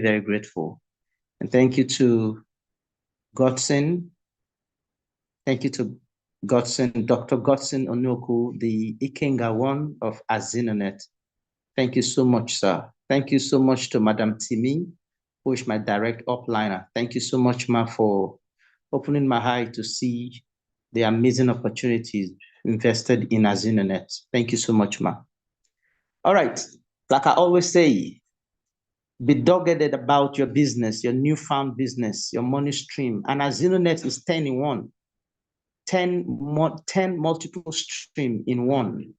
very grateful. And thank you to Godson. Thank you to Godson, Dr. Godson Onoku, the Ikenga one of Azinonet. Thank you so much, sir. Thank you so much to Madam Timi, who is my direct upliner. Thank you so much, ma, for opening my eye to see the amazing opportunities invested in Azinonet. Thank you so much, ma. All right, like I always say, be dogged about your business, your newfound business, your money stream. And Azinonet is 10 in one. 10 multiple stream in one.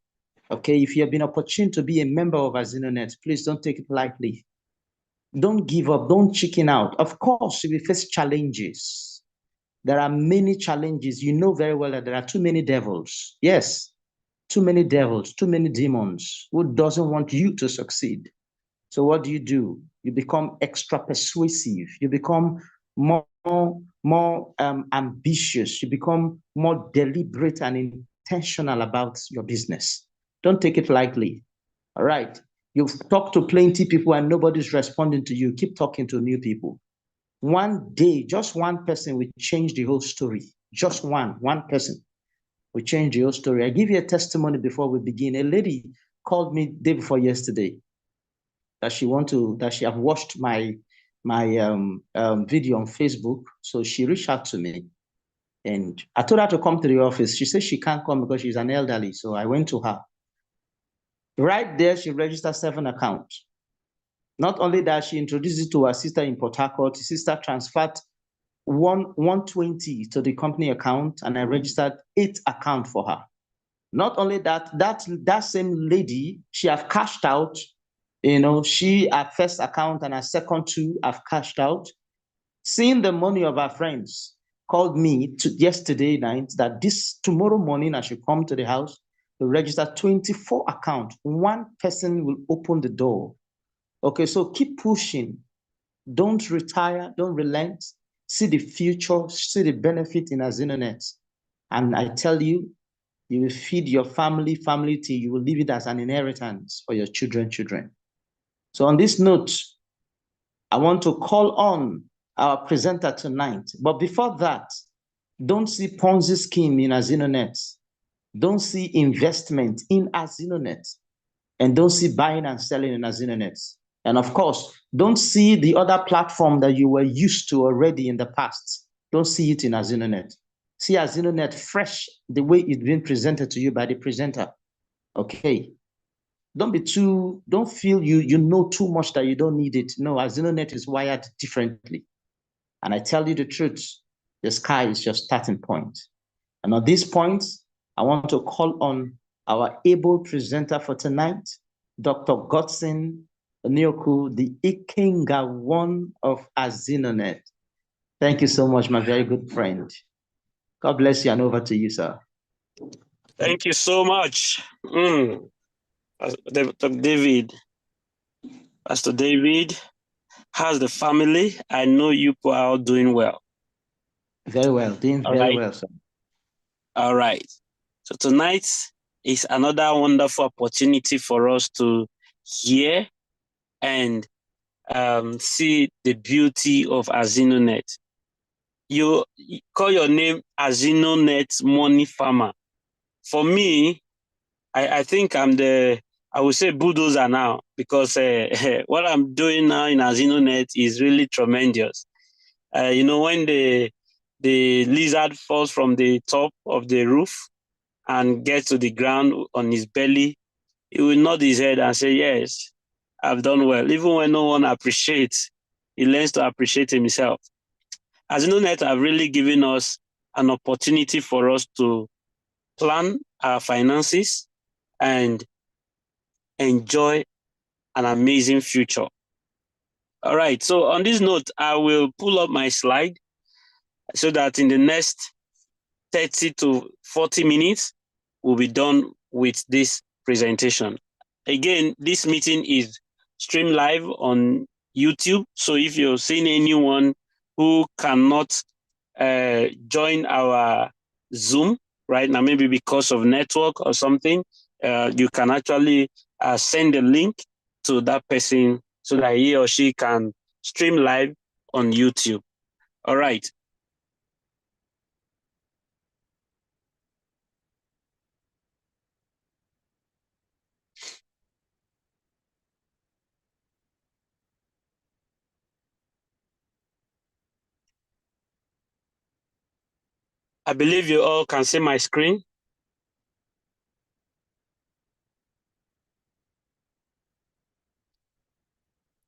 Okay, if you have been opportune to be a member of Azinonet, please don't take it lightly. Don't give up, don't chicken out. Of course, you will face challenges. There are many challenges. You know very well that there are too many devils. Yes, too many devils, too many demons who doesn't want you to succeed. So what do? You become extra persuasive. You become more ambitious. You become more deliberate and intentional about your business. Don't take it lightly. All right. You've talked to plenty of people and nobody's responding to you. Keep talking to new people. One day, just one person will change the whole story. Just one person will change the whole story. I give you a testimony before we begin. A lady called me day before yesterday that she have watched my video on Facebook. So she reached out to me and I told her to come to the office. She said she can't come because she's an elderly. So I went to her. Right there, she registered 7 accounts. Not only that, she introduced it to her sister in Port Harcourt. Her sister transferred 120 to the company account, and I registered 8 accounts for her. Not only that, that same lady, she have cashed out. You know, her first account and her second 2 have cashed out. Seeing the money of her friends, called me yesterday night that tomorrow morning I should come to the house to register 24 accounts. One person will open the door. Okay, so keep pushing. Don't retire, don't relent. See the future, see the benefit in Azinonet. And I tell you, you will feed your family till you will leave it as an inheritance for your children. So on this note, I want to call on our presenter tonight. But before that, don't see Ponzi scheme in Azinonet. Don't see investment in Azinonet. And don't see buying and selling in Azinonet. And of course, don't see the other platform that you were used to already in the past. Don't see it in Azinonet. See Azinonet fresh, the way it's been presented to you by the presenter. Okay. Don't feel you know too much that you don't need it. No, Azinonet is wired differently. And I tell you the truth, the sky is your starting point. And at this point, I want to call on our able presenter for tonight, Dr. Godson Onyoku, the Ikenga one of Azinonet. Thank you so much, my very good friend. God bless you, and over to you, sir. Thank you so much. Dr. David. Pastor David, how's the family? I know you are all doing well. Very well, doing very well, sir. All right. So tonight is another wonderful opportunity for us to hear and see the beauty of Azinonet. You call your name Azinonet Money Farmer. For me, I think I would say bulldozer now, because what I'm doing now in Azinonet is really tremendous. You know, when the lizard falls from the top of the roof and gets to the ground on his belly, he will nod his head and say, yes, I've done well. Even when no one appreciates, he learns to appreciate himself. Azinonet have really given us an opportunity for us to plan our finances and enjoy an amazing future. All right, so on this note, I will pull up my slide so that in the next 30 to 40 minutes, we'll be done with this presentation. Again, this meeting is streamed live on YouTube. So if you're seeing anyone who cannot join our Zoom right now, maybe because of network or something, you can actually send a link to that person so that he or she can stream live on YouTube. All right. I believe you all can see my screen.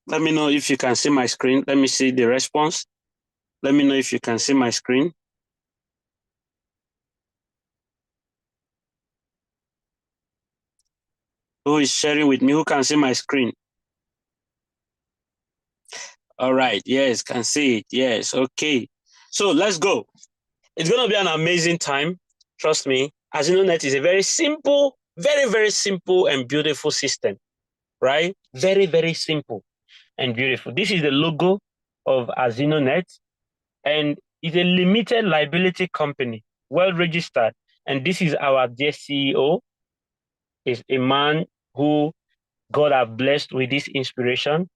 Let me know if you can see my screen. Let me see the response. Let me know if you can see my screen. Who is sharing with me? Who can see my screen? All right. Yes, can see it. Yes. Okay. So let's go. It's going to be an amazing time. Trust me. Azinonet is a very simple, very, very simple and beautiful system, right? Very, very simple and beautiful. This is the logo of Azinonet, and it's a limited liability company, well registered. And this is our dear CEO, is a man who God have blessed with this inspiration,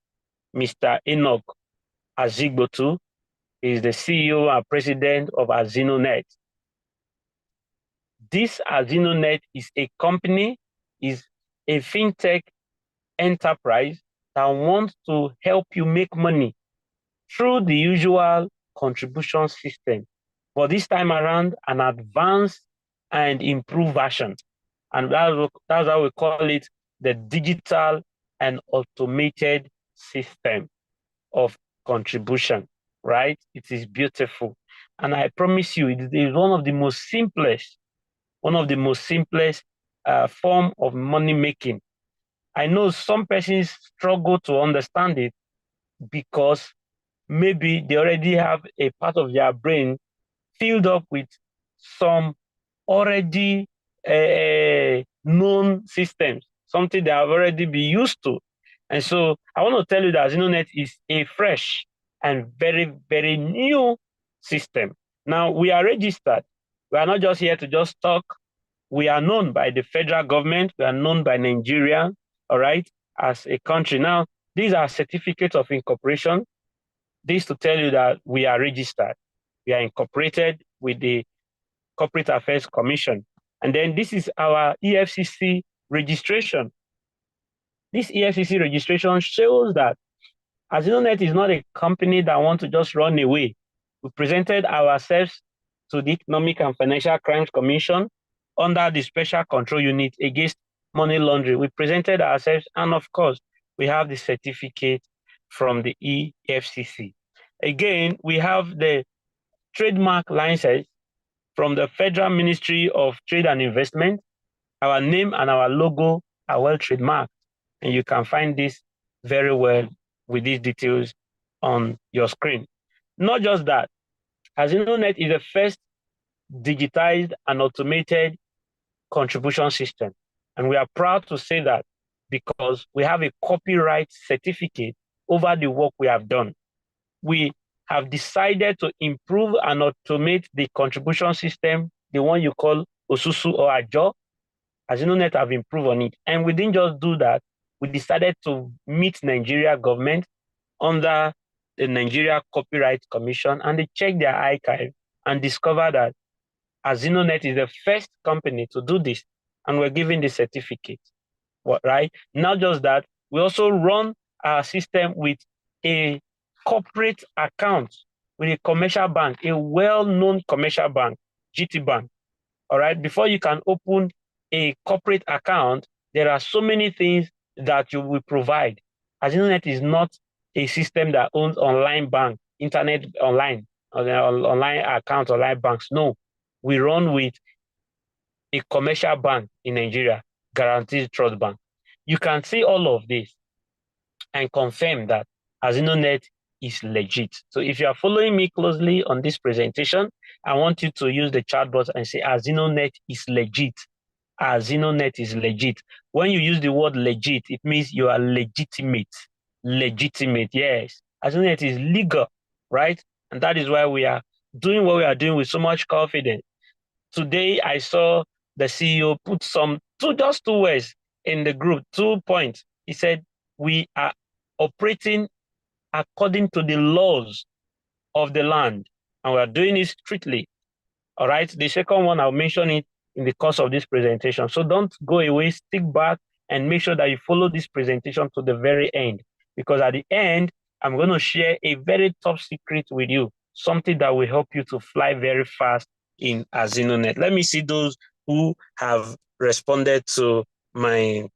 Mr. Enoch Azigbotu, is the CEO and president of Azinonet. This Azinonet is a company, is a fintech enterprise that wants to help you make money through the usual contribution system. But this time around, an advanced and improved version. And that's how we call it the digital and automated system of contribution, right? It is beautiful. And I promise you, it is one of the most simplest form of money making. I know some persons struggle to understand it because maybe they already have a part of their brain filled up with some already known systems, something they have already been used to. And so I want to tell you that Azinonet is a fresh and very, very new system. Now, we are registered. We are not just here to just talk. We are known by the federal government. We are known by Nigeria, all right, as a country. Now, these are certificates of incorporation. This to tell you that we are registered. We are incorporated with the Corporate Affairs Commission. And then this is our EFCC registration. This EFCC registration shows that Azinonet is not a company that wants to just run away. We presented ourselves to the Economic and Financial Crimes Commission under the Special Control Unit against money laundering. We presented ourselves, and of course, we have the certificate from the EFCC. Again, we have the trademark license from the Federal Ministry of Trade and Investment. Our name and our logo are well trademarked, and you can find this very well with these details on your screen. Not just that, Azinonet is the first digitized and automated contribution system. And we are proud to say that because we have a copyright certificate over the work we have done. We have decided to improve and automate the contribution system, the one you call Osusu or Ajo. Azinonet have improved on it. And we didn't just do that. We decided to meet Nigeria government under the Nigeria Copyright Commission, and they checked their archive and discovered that Azinonet is the first company to do this, and we're giving the certificate. Right? Not just that, we also run our system with a corporate account with a commercial bank, a well-known commercial bank, GT Bank. All right? Before you can open a corporate account, there are so many things that you will provide. Azinonet is not a system that owns online bank, internet online, online accounts, online banks. No, we run with a commercial bank in Nigeria, Guaranteed Trust Bank. You can see all of this and confirm that Azinonet is legit. So if you are following me closely on this presentation, I want you to use the chat box and say Azinonet is legit. Azinonet is legit. When you use the word legit, it means you are legitimate. Legitimate, yes. Azinonet is legal, right? And that is why we are doing what we are doing with so much confidence. Today, I saw the CEO put just two words in the group, 2 points. He said, we are operating according to the laws of the land, and we are doing it strictly. All right. The second one, I'll mention it in the course of this presentation. So don't go away, stick back and make sure that you follow this presentation to the very end, because at the end, I'm going to share a very top secret with you, something that will help you to fly very fast in Azinonet. Let me see those who have responded to my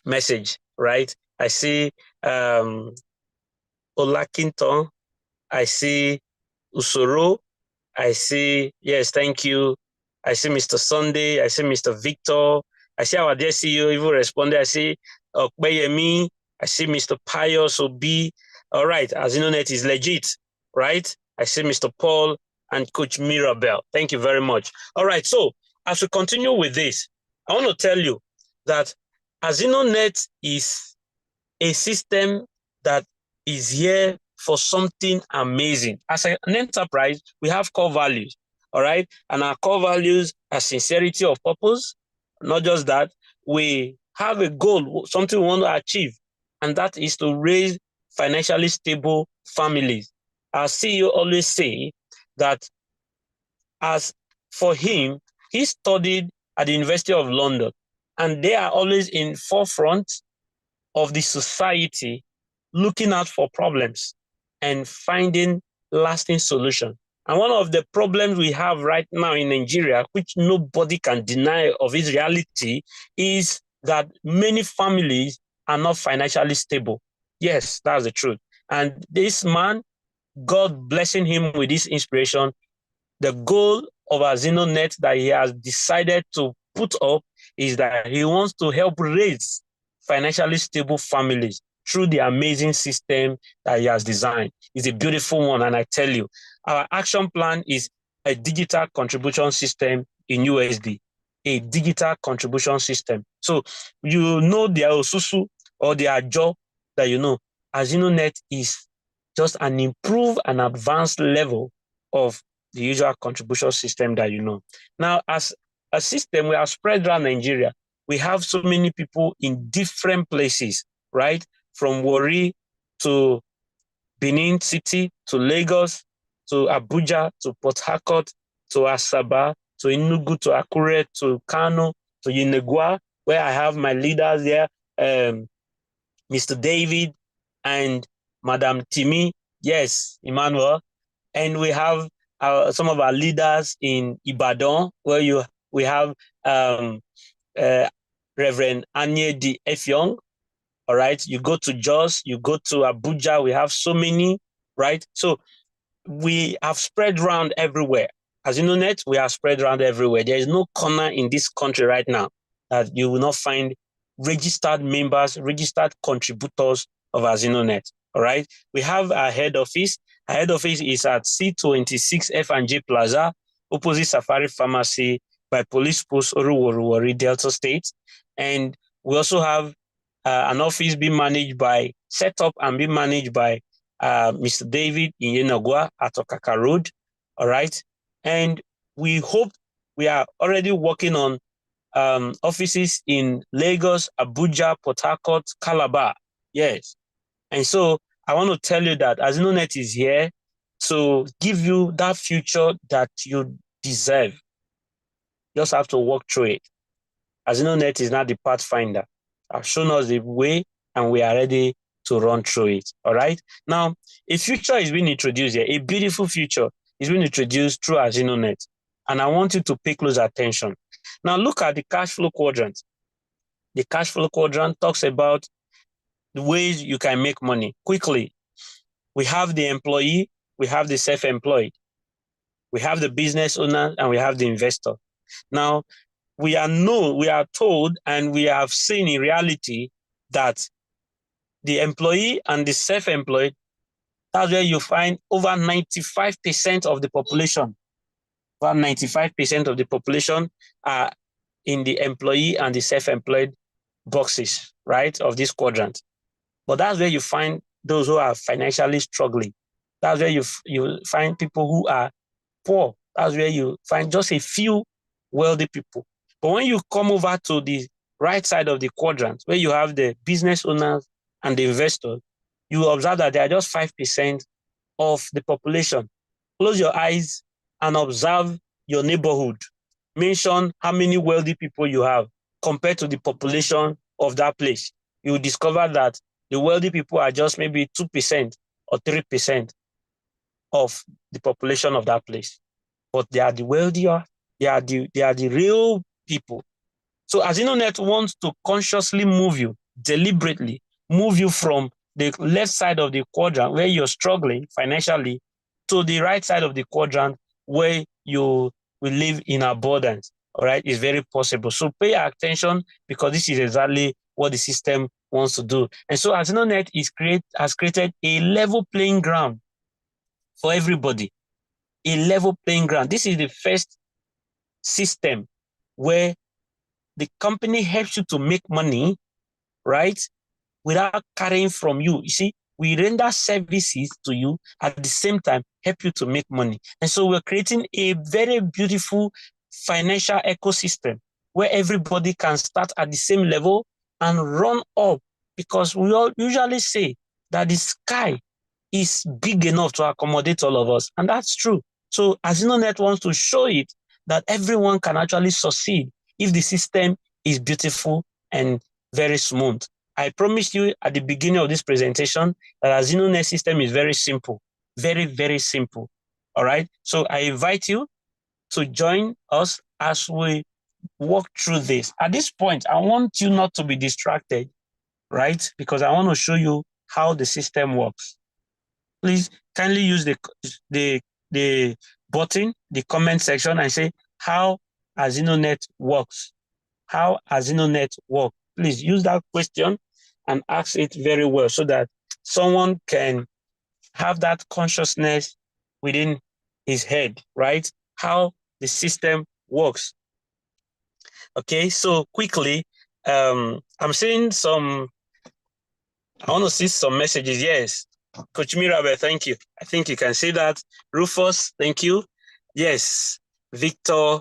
message, right? I see Olakinton, I see Usoro, I see, yes, thank you. I see Mr. Sunday, I see Mr. Victor, I see our dear CEO even responded. I see Okpeyemi, I see Mr. Pius Obi. All right, Azinonet is legit, right? I see Mr. Paul and Coach Mirabel. Thank you very much. All right, so as we continue with this, I want to tell you that Azinonet is a system that is here for something amazing. As an enterprise, we have core values, all right? And our core values are sincerity of purpose. Not just that, we have a goal, something we want to achieve, and that is to raise financially stable families. Our CEO always say that as for him, he studied at the University of London, and they are always in forefront of the society, looking out for problems and finding lasting solutions. And one of the problems we have right now in Nigeria, which nobody can deny of its reality, is that many families are not financially stable. Yes, that's the truth. And this man, God blessing him with this inspiration, the goal of Azinonet that he has decided to put up is that he wants to help raise financially stable families through the amazing system that he has designed. It's a beautiful one, and I tell you, our action plan is a digital contribution system in USD, a digital contribution system. So you know the Osusu or the Ajo that you know. Azinonet is just an improved and advanced level of the usual contribution system that you know. Now, as a system, we are spread around Nigeria. We have so many people in different places, right? From Warri to Benin City, to Lagos, to Abuja, to Port Harcourt, to Asaba, to Enugu, to Akure, to Kano, to Yenegua, where I have my leaders there, Mr. David and Madam Timi, yes, Emmanuel, and we have some of our leaders in Ibadan, where we have Reverend Anye D. Efyong. All right, you go to Jos, you go to Abuja, we have so many, right? So we have spread around everywhere. Azinonet, we are spread around everywhere. There is no corner in this country right now that you will not find registered members, registered contributors of Azinonet. All right, we have our head office. Our head office is at C26 F&J Plaza, opposite Safari Pharmacy by Police Post Oruwari, Delta State. And we also have an office being managed by, set up and being managed by Mr. David in Yenagua at Okaka Road. All right. And we hope, we are already working on offices in Lagos, Abuja, Port Harcourt, Calabar. Yes. And so I want to tell you that Azinonet is here to give you that future that you deserve. You just have to walk through it. Azinonet is not the pathfinder. I've shown us the way and we are ready to run through it. All right. Now, a future is being introduced here. A beautiful future is being introduced through Azinonet. And I want you to pay close attention. Now, look at the cash flow quadrant. The cash flow quadrant talks about the ways you can make money quickly. We have the employee, we have the self-employed, we have the business owner, and we have the investor. Now, we are told, and we have seen in reality that the employee and the self-employed, that's where you find over 95% of the population. About 95% of the population are in the employee and the self-employed boxes, right, of this quadrant. But that's where you find those who are financially struggling. That's where you find people who are poor. That's where you find just a few wealthy people. But when you come over to the right side of the quadrant, where you have the business owners and the investors, you will observe that they are just 5% of the population. Close your eyes and observe your neighborhood. Mention how many wealthy people you have compared to the population of that place. You will discover that the wealthy people are just maybe 2% or 3% of the population of that place. But they are the wealthier, they are the real people. So Azinonet wants to consciously move you, deliberately move you from the left side of the quadrant where you're struggling financially to the right side of the quadrant where you will live in abundance. All right, it's very possible. So pay attention, because this is exactly what the system wants to do. And so Azinonet has created a level playing ground for everybody. A level playing ground. This is the first system where the company helps you to make money, right, without carrying from you. You see, we render services to you at the same time, help you to make money. And so we're creating a very beautiful financial ecosystem where everybody can start at the same level and run up, because we all usually say that the sky is big enough to accommodate all of us. And that's true. So Azinonet wants to show it that everyone can actually succeed if the system is beautiful and very smooth. I promised you at the beginning of this presentation that Azinonet system is very simple, very, very simple. All right. So I invite you to join us as we walk through this. At this point, I want you not to be distracted, right? Because I want to show you how the system works. Please kindly use the button, the comment section, and say how Azinonet works. How Azinonet works. Please use that question and ask it very well so that someone can have that consciousness within his head, right? How the system works. Okay, so quickly, I'm seeing I want to see some messages. Yes, Coach Mirabe, thank you. I think you can see that. Rufus, thank you. Yes, Victor,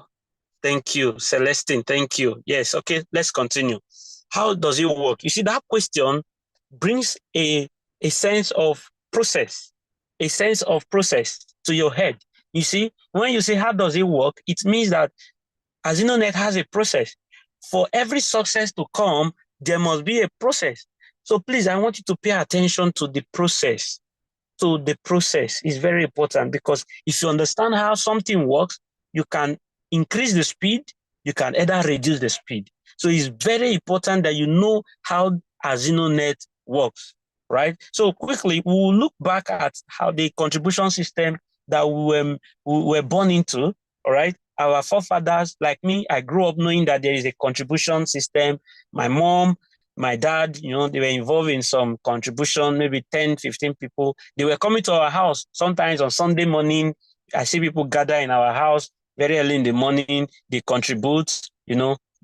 thank you. Celestine, thank you. Yes, okay, let's continue. How does it work? You see, that question brings a sense of process, to your head. You see, when you say, how does it work? It means that Azinonet has a process. For every success to come, there must be a process. So please, I want you to pay attention to the process. So the process is very important, because if you understand how something works, you can increase the speed, you can either reduce the speed. So it's very important that you know how Azinonet works, right? So quickly, we'll look back at how the contribution system that we were born into, all right? Our forefathers, like me, I grew up knowing that there is a contribution system. My mom, my dad, they were involved in some contribution, maybe 10, 15 people. They were coming to our house. Sometimes on Sunday morning, I see people gather in our house very early in the morning. They contribute,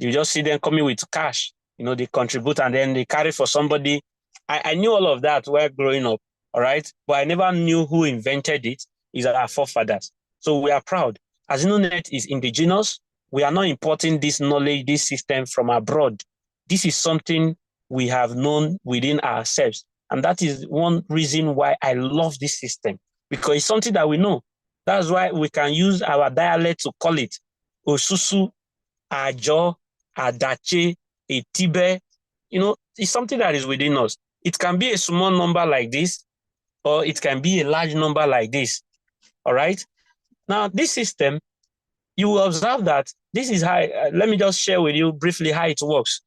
you just see them coming with cash. They contribute and then they carry for somebody. I knew all of that while growing up, all right? But I never knew who invented it. It's our forefathers. So we are proud. Azinonet is indigenous. We are not importing this knowledge, this system from abroad. This is something we have known within ourselves. And that is one reason why I love this system, because it's something that we know. That's why we can use our dialect to call it Osusu, Ajo, Adache, Etibe. It's something that is within us. It can be a small number like this, or it can be a large number like this. All right? Now, this system, you will observe that this is how, let me just share with you briefly how it works.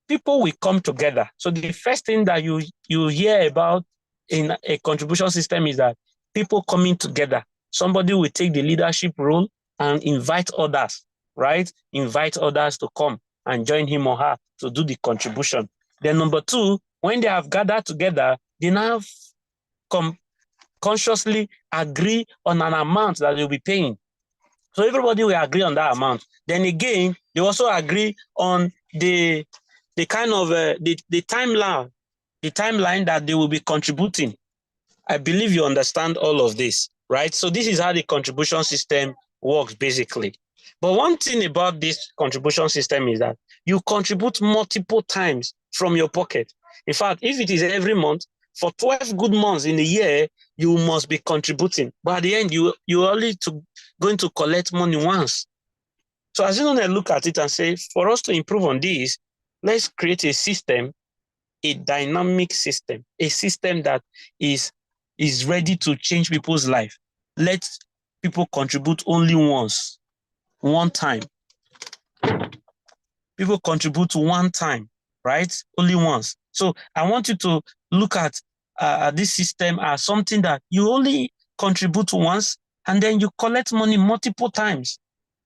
People will come together. So the first thing that you hear about in a contribution system is that people coming together. Somebody will take the leadership role and invite others, right? Invite others to come and join him or her to do the contribution. Then number two, when they have gathered together, they now consciously agree on an amount that they'll be paying. So everybody will agree on that amount. Then again, they also agree on the kind of the timeline that they will be contributing. I believe you understand all of this, right? So this is how the contribution system works basically. But one thing about this contribution system is that you contribute multiple times from your pocket. In fact, if it is every month, For 12 good months in a year, you must be contributing. But at the end, you only going to collect money once. So Azinonet look at it and say, for us to improve on this, let's create a system, a dynamic system, a system that is ready to change people's life. Let people contribute only once, one time. People contribute one time, right? Only once. So I want you to look at this system as something that you only contribute once and then you collect money multiple times,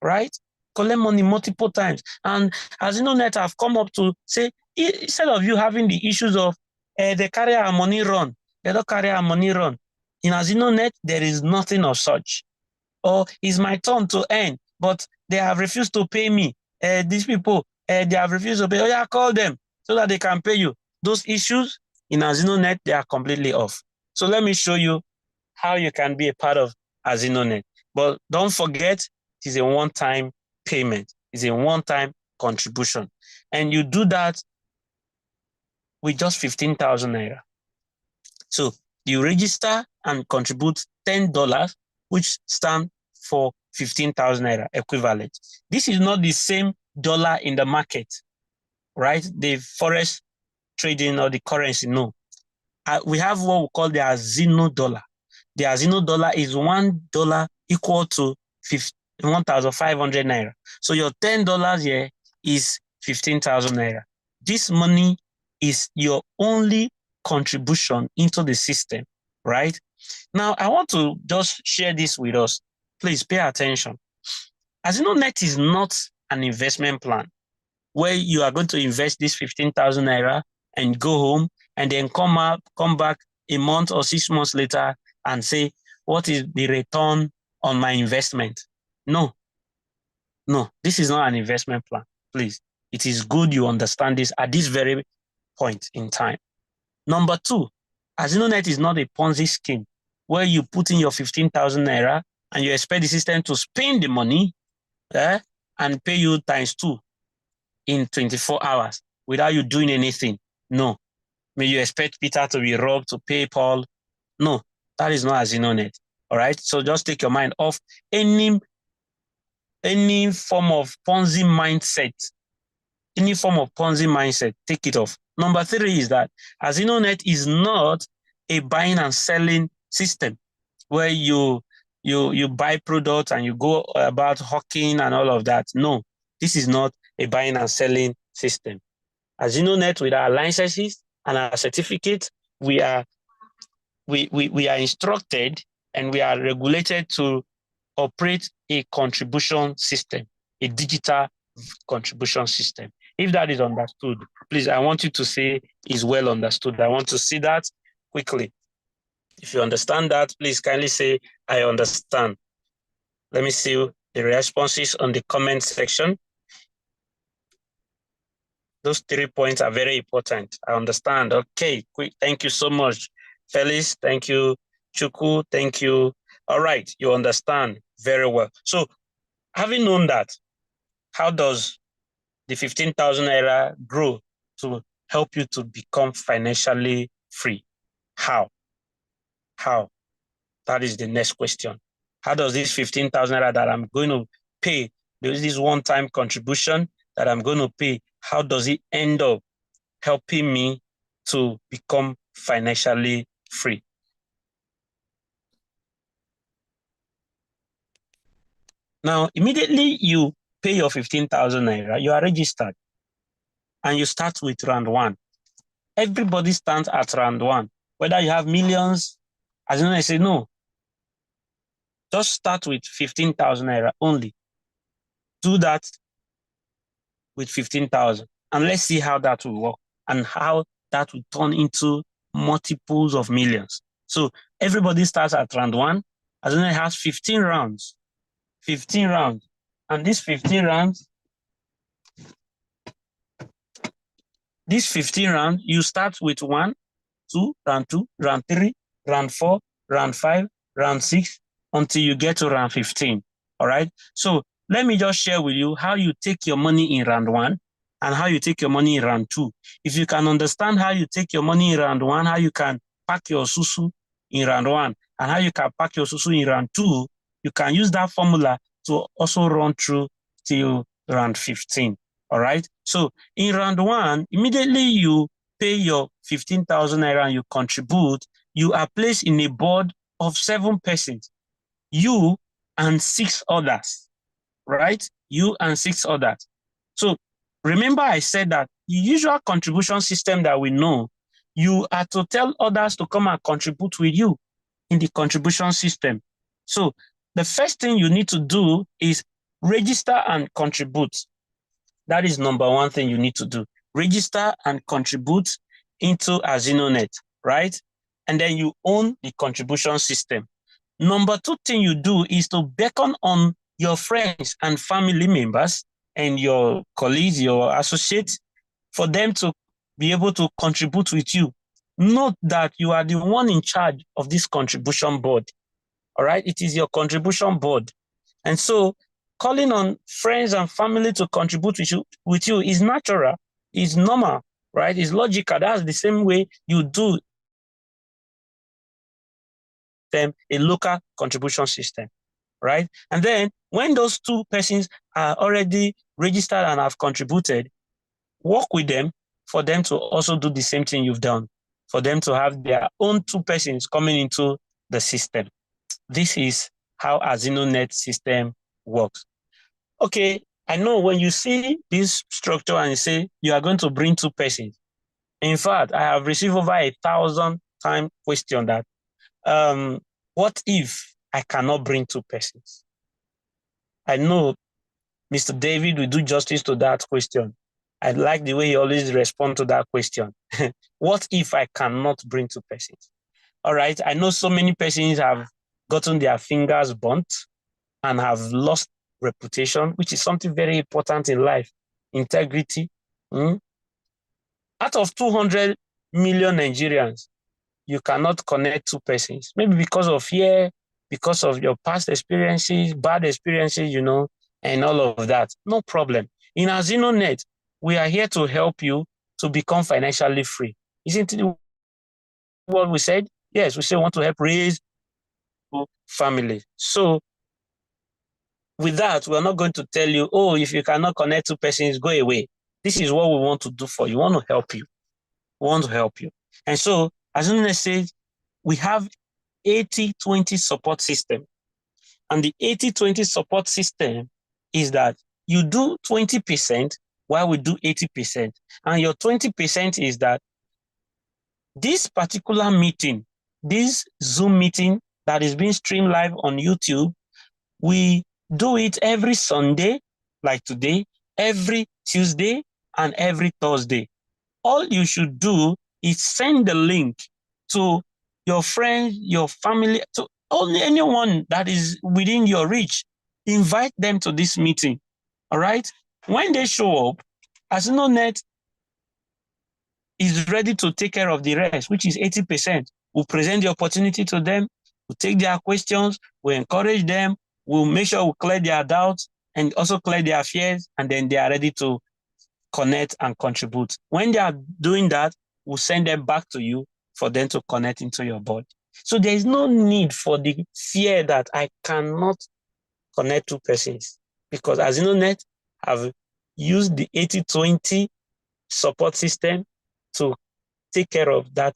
right? Collect money multiple times. And Azinonet have come up to say, instead of you having the issues of they carry our money run, they don't carry our money run. In Azinonet, there is nothing of such. Or it's my turn to earn, but they have refused to pay me. These people, they have refused to pay. Oh yeah, call them so that they can pay you. Those issues in Azinonet, they are completely off. So let me show you how you can be a part of Azinonet. But don't forget, it is a one-time payment. It's a one-time contribution. And you do that with just 15,000 naira. So you register and contribute $10, which stand for 15,000 naira equivalent. This is not the same dollar in the market, right? The forex trading or the currency, no. We have what we call the Azino dollar. The Azino dollar is $1 equal to 1,500 naira. So your $10 here is 15,000 naira. This money is your only contribution into the system, right? Now, I want to just share this with us. Please pay attention. Azinonet is not an investment plan where you are going to invest this 15,000 naira and go home and then come back a month or 6 months later and say, what is the return on my investment? No, this is not an investment plan. Please, it is good you understand this at this very point in time. Number two, Azinonet is not a Ponzi scheme where you put in your 15,000 naira and you expect the system to spend the money and pay you ×2 in 24 hours without you doing anything. No. May you expect Peter to be robbed to pay Paul? No, that is not Azinonet. All right. So just take your mind off any form of Ponzi mindset. Any form of Ponzi mindset, take it off. Number three is that Azinonet is not a buying and selling system where you buy products and you go about hawking and all of that. No, this is not a buying and selling system. Azinonet, with our licenses and our certificates, we are instructed and we are regulated to operate a contribution system, a digital contribution system. If that is understood, please, I want you to say is well understood. I want to see that quickly. If you understand that, please kindly say, I understand. Let me see the responses on the comment section. Those 3 points are very important. I understand. Okay, quick. Thank you so much. Felix, thank you. Chuku, thank you. All right, you understand very well. So having known that, how does the 15,000 naira grow to help you to become financially free? How? That is the next question. How does this 15,000 naira that I'm going to pay, this one-time contribution that I'm going to pay, how does it end up helping me to become financially free? Now, immediately you pay your 15,000 naira, you are registered and you start with round one. Everybody stands at round one. Whether you have millions, as you know, I say no. Just start with 15,000 naira only. Do that with 15,000 and let's see how that will work and how that will turn into multiples of millions. So everybody starts at round one. As you know, it has 15 rounds. 15 rounds. And these 15 rounds, you start with 1, 2, round 2, round 3, round 4, round 5, round 6, until you get to round 15. All right. So let me just share with you how you take your money in round 1 and how you take your money in round 2. If you can understand how you take your money in round 1, how you can pack your susu in round 1 and how you can pack your susu in round 2, you can use that formula to also run through till round 15. All right. So in round 1, immediately you pay your 15,000 naira and you contribute, you are placed in a board of 7 persons, you and 6 others, right? You and 6 others. So remember I said that the usual contribution system that we know, you are to tell others to come and contribute with you in the contribution system. So the first thing you need to do is register and contribute. That is number 1 thing you need to do. Register and contribute into Azinonet, right? And then you own the contribution system. Number 2 thing you do is to beckon on your friends and family members and your colleagues, your associates, for them to be able to contribute with you. Note that you are the one in charge of this contribution board. All right, it is your contribution board. And so calling on friends and family to contribute with you is natural, is normal, right? It's logical. That's the same way you do them a local contribution system, right? And then when those 2 persons are already registered and have contributed, work with them for them to also do the same thing you've done, for them to have their own 2 persons coming into the system. This is how Azinonet system works. Okay, I know when you see this structure and you say you are going to bring 2 persons. In fact, I have received over 1,000 times question that, what if I cannot bring 2 persons? I know Mr. David will do justice to that question. I like the way he always responds to that question. What if I cannot bring 2 persons? All right, I know so many persons have gotten their fingers burnt and have lost reputation, which is something very important in life, integrity. Out of 200 million Nigerians, you cannot connect 2 persons, maybe because of fear, because of your past experiences, bad experiences, and all of that. No problem. In Azinonet, we are here to help you to become financially free. Isn't it what we said? Yes, we say we want to help raise family. So with that, we're not going to tell you, oh, if you cannot connect 2 persons, go away. This is what we want to do for you. We want to help you. We want to help you. And so, as Azinonet says, we have 80-20 support system. And the 80-20 support system is that you do 20% while we do 80%. And your 20% is that this particular meeting, this Zoom meeting that is being streamed live on YouTube, we do it every Sunday, like today, every Tuesday, and every Thursday. All you should do is send the link to your friends, your family, to only anyone that is within your reach. Invite them to this meeting. All right? When they show up, Azinonet is ready to take care of the rest, which is 80%. We'll present the opportunity to them, we'll take their questions, we'll encourage them, we'll make sure we clear their doubts and also clear their fears, and then they are ready to connect and contribute. When they are doing that, we'll send them back to you for them to connect into your board. So there is no need for the fear that I cannot connect 2 persons, because Azinonet have used the 80-20 support system to take care of that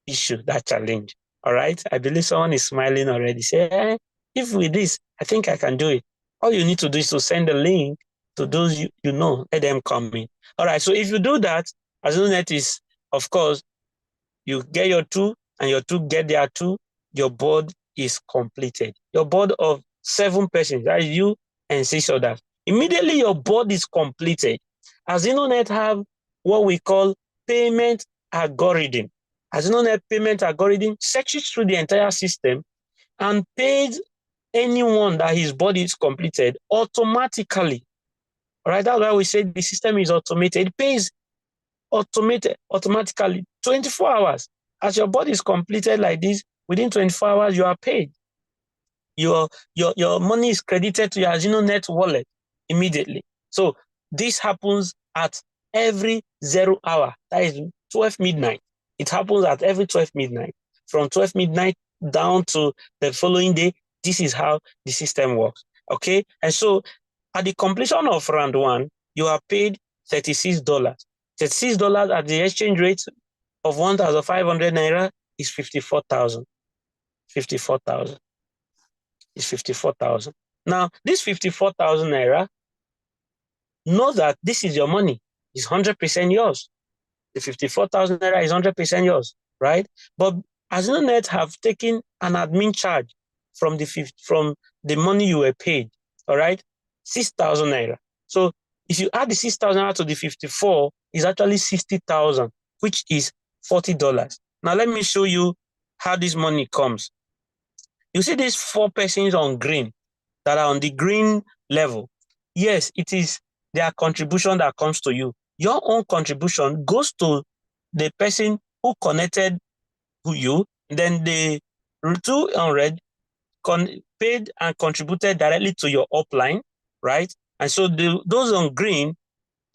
issue, that challenge. All right. I believe someone is smiling already. Say, if with this, I think I can do it. All you need to do is to send the link to those you know, let them come in. All right. So if you do that, Azinonet is, of course, you get your 2 and your 2 get their 2, your board is completed. Your board of 7 persons, that is you and 6 others. Immediately your board is completed. Azinonet have what we call payment algorithm. Azinonet payment algorithm searches through the entire system and pays anyone that his board is completed automatically. All right, that's why we say the system is automated. It pays automatically 24 hours. As your board is completed like this, within 24 hours, you are paid. Your money is credited to your Azinonet wallet immediately. So this happens at every 0 hour. That is 12 midnight. It happens at every 12 midnight. From 12 midnight down to the following day, this is how the system works. Okay? And so at the completion of round one, you are paid $36. $36 at the exchange rate of 1,500 naira is 54,000. 54,000 is 54,000. Now, this 54,000 naira, know that this is your money. It's 100% yours. The 54,000 naira is 100% yours, right? But Azinonet have taken an admin charge from the money you were paid, all right? 6,000 naira. So if you add the 6,000 naira to the 54, it's actually 60,000, which is $40. Now let me show you how this money comes. You see these 4 persons on green that are on the green level. Yes, it is their contribution that comes to you. Your own contribution goes to the person who connected to you, then the 200 paid and contributed directly to your upline, right? And so those on green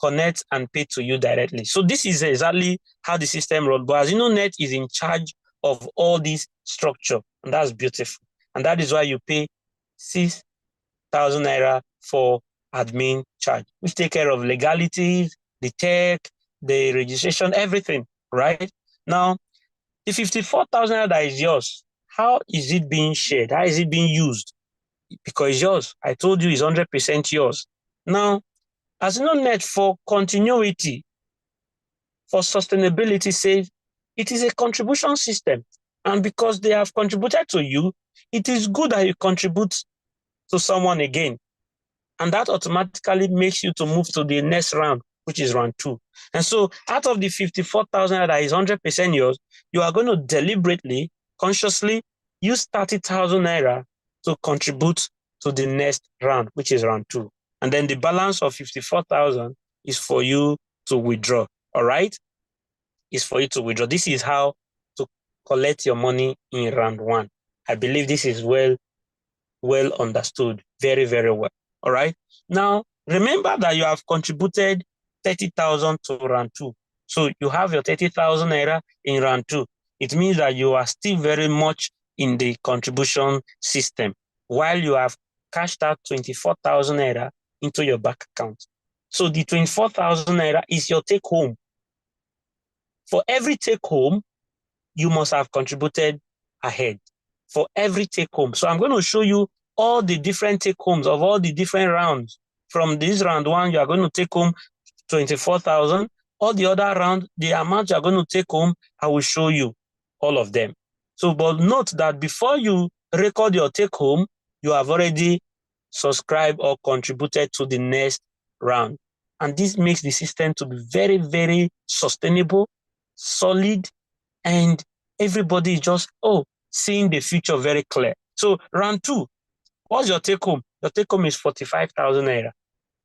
connect and pay to you directly. So this is exactly how the system runs. But Azinonet is in charge of all this structure, and that's beautiful. And that is why you pay 6,000 naira for admin charge, which take care of legalities, the tech, the registration, everything, right? Now, the 54,000 naira that is yours, how is it being shared? How is it being used? Because it's yours. I told you it's 100% yours. Now, Azinonet for continuity, for sustainability says it is a contribution system. And because they have contributed to you, it is good that you contribute to someone again. And that automatically makes you to move to the next round, which is round 2. And so out of the 54,000 that is 100% yours, you are going to deliberately, consciously use 30,000 naira to contribute to the next round, which is round 2. And then the balance of 54,000 is for you to withdraw. All right? Is for you to withdraw. This is how to collect your money in round 1. I believe this is well understood, very, very well. All right. Now, remember that you have contributed 30,000 to round 2. So you have your 30,000 naira in round 2. It means that you are still very much in the contribution system while you have cashed out 24,000 naira into your bank account. So the 24,000 naira is your take home. For every take home, you must have contributed ahead. For every take home. So I'm going to show you all the different take homes of all the different rounds. From this round 1, you are going to take home 24,000. All the other round, the amount you are going to take home, I will show you all of them. So, but note that before you record your take home, you have already subscribed or contributed to the next round. And this makes the system to be very, very sustainable, solid, and everybody is just, seeing the future very clear. So round 2, what's your take home? Your take home is 45,000 naira,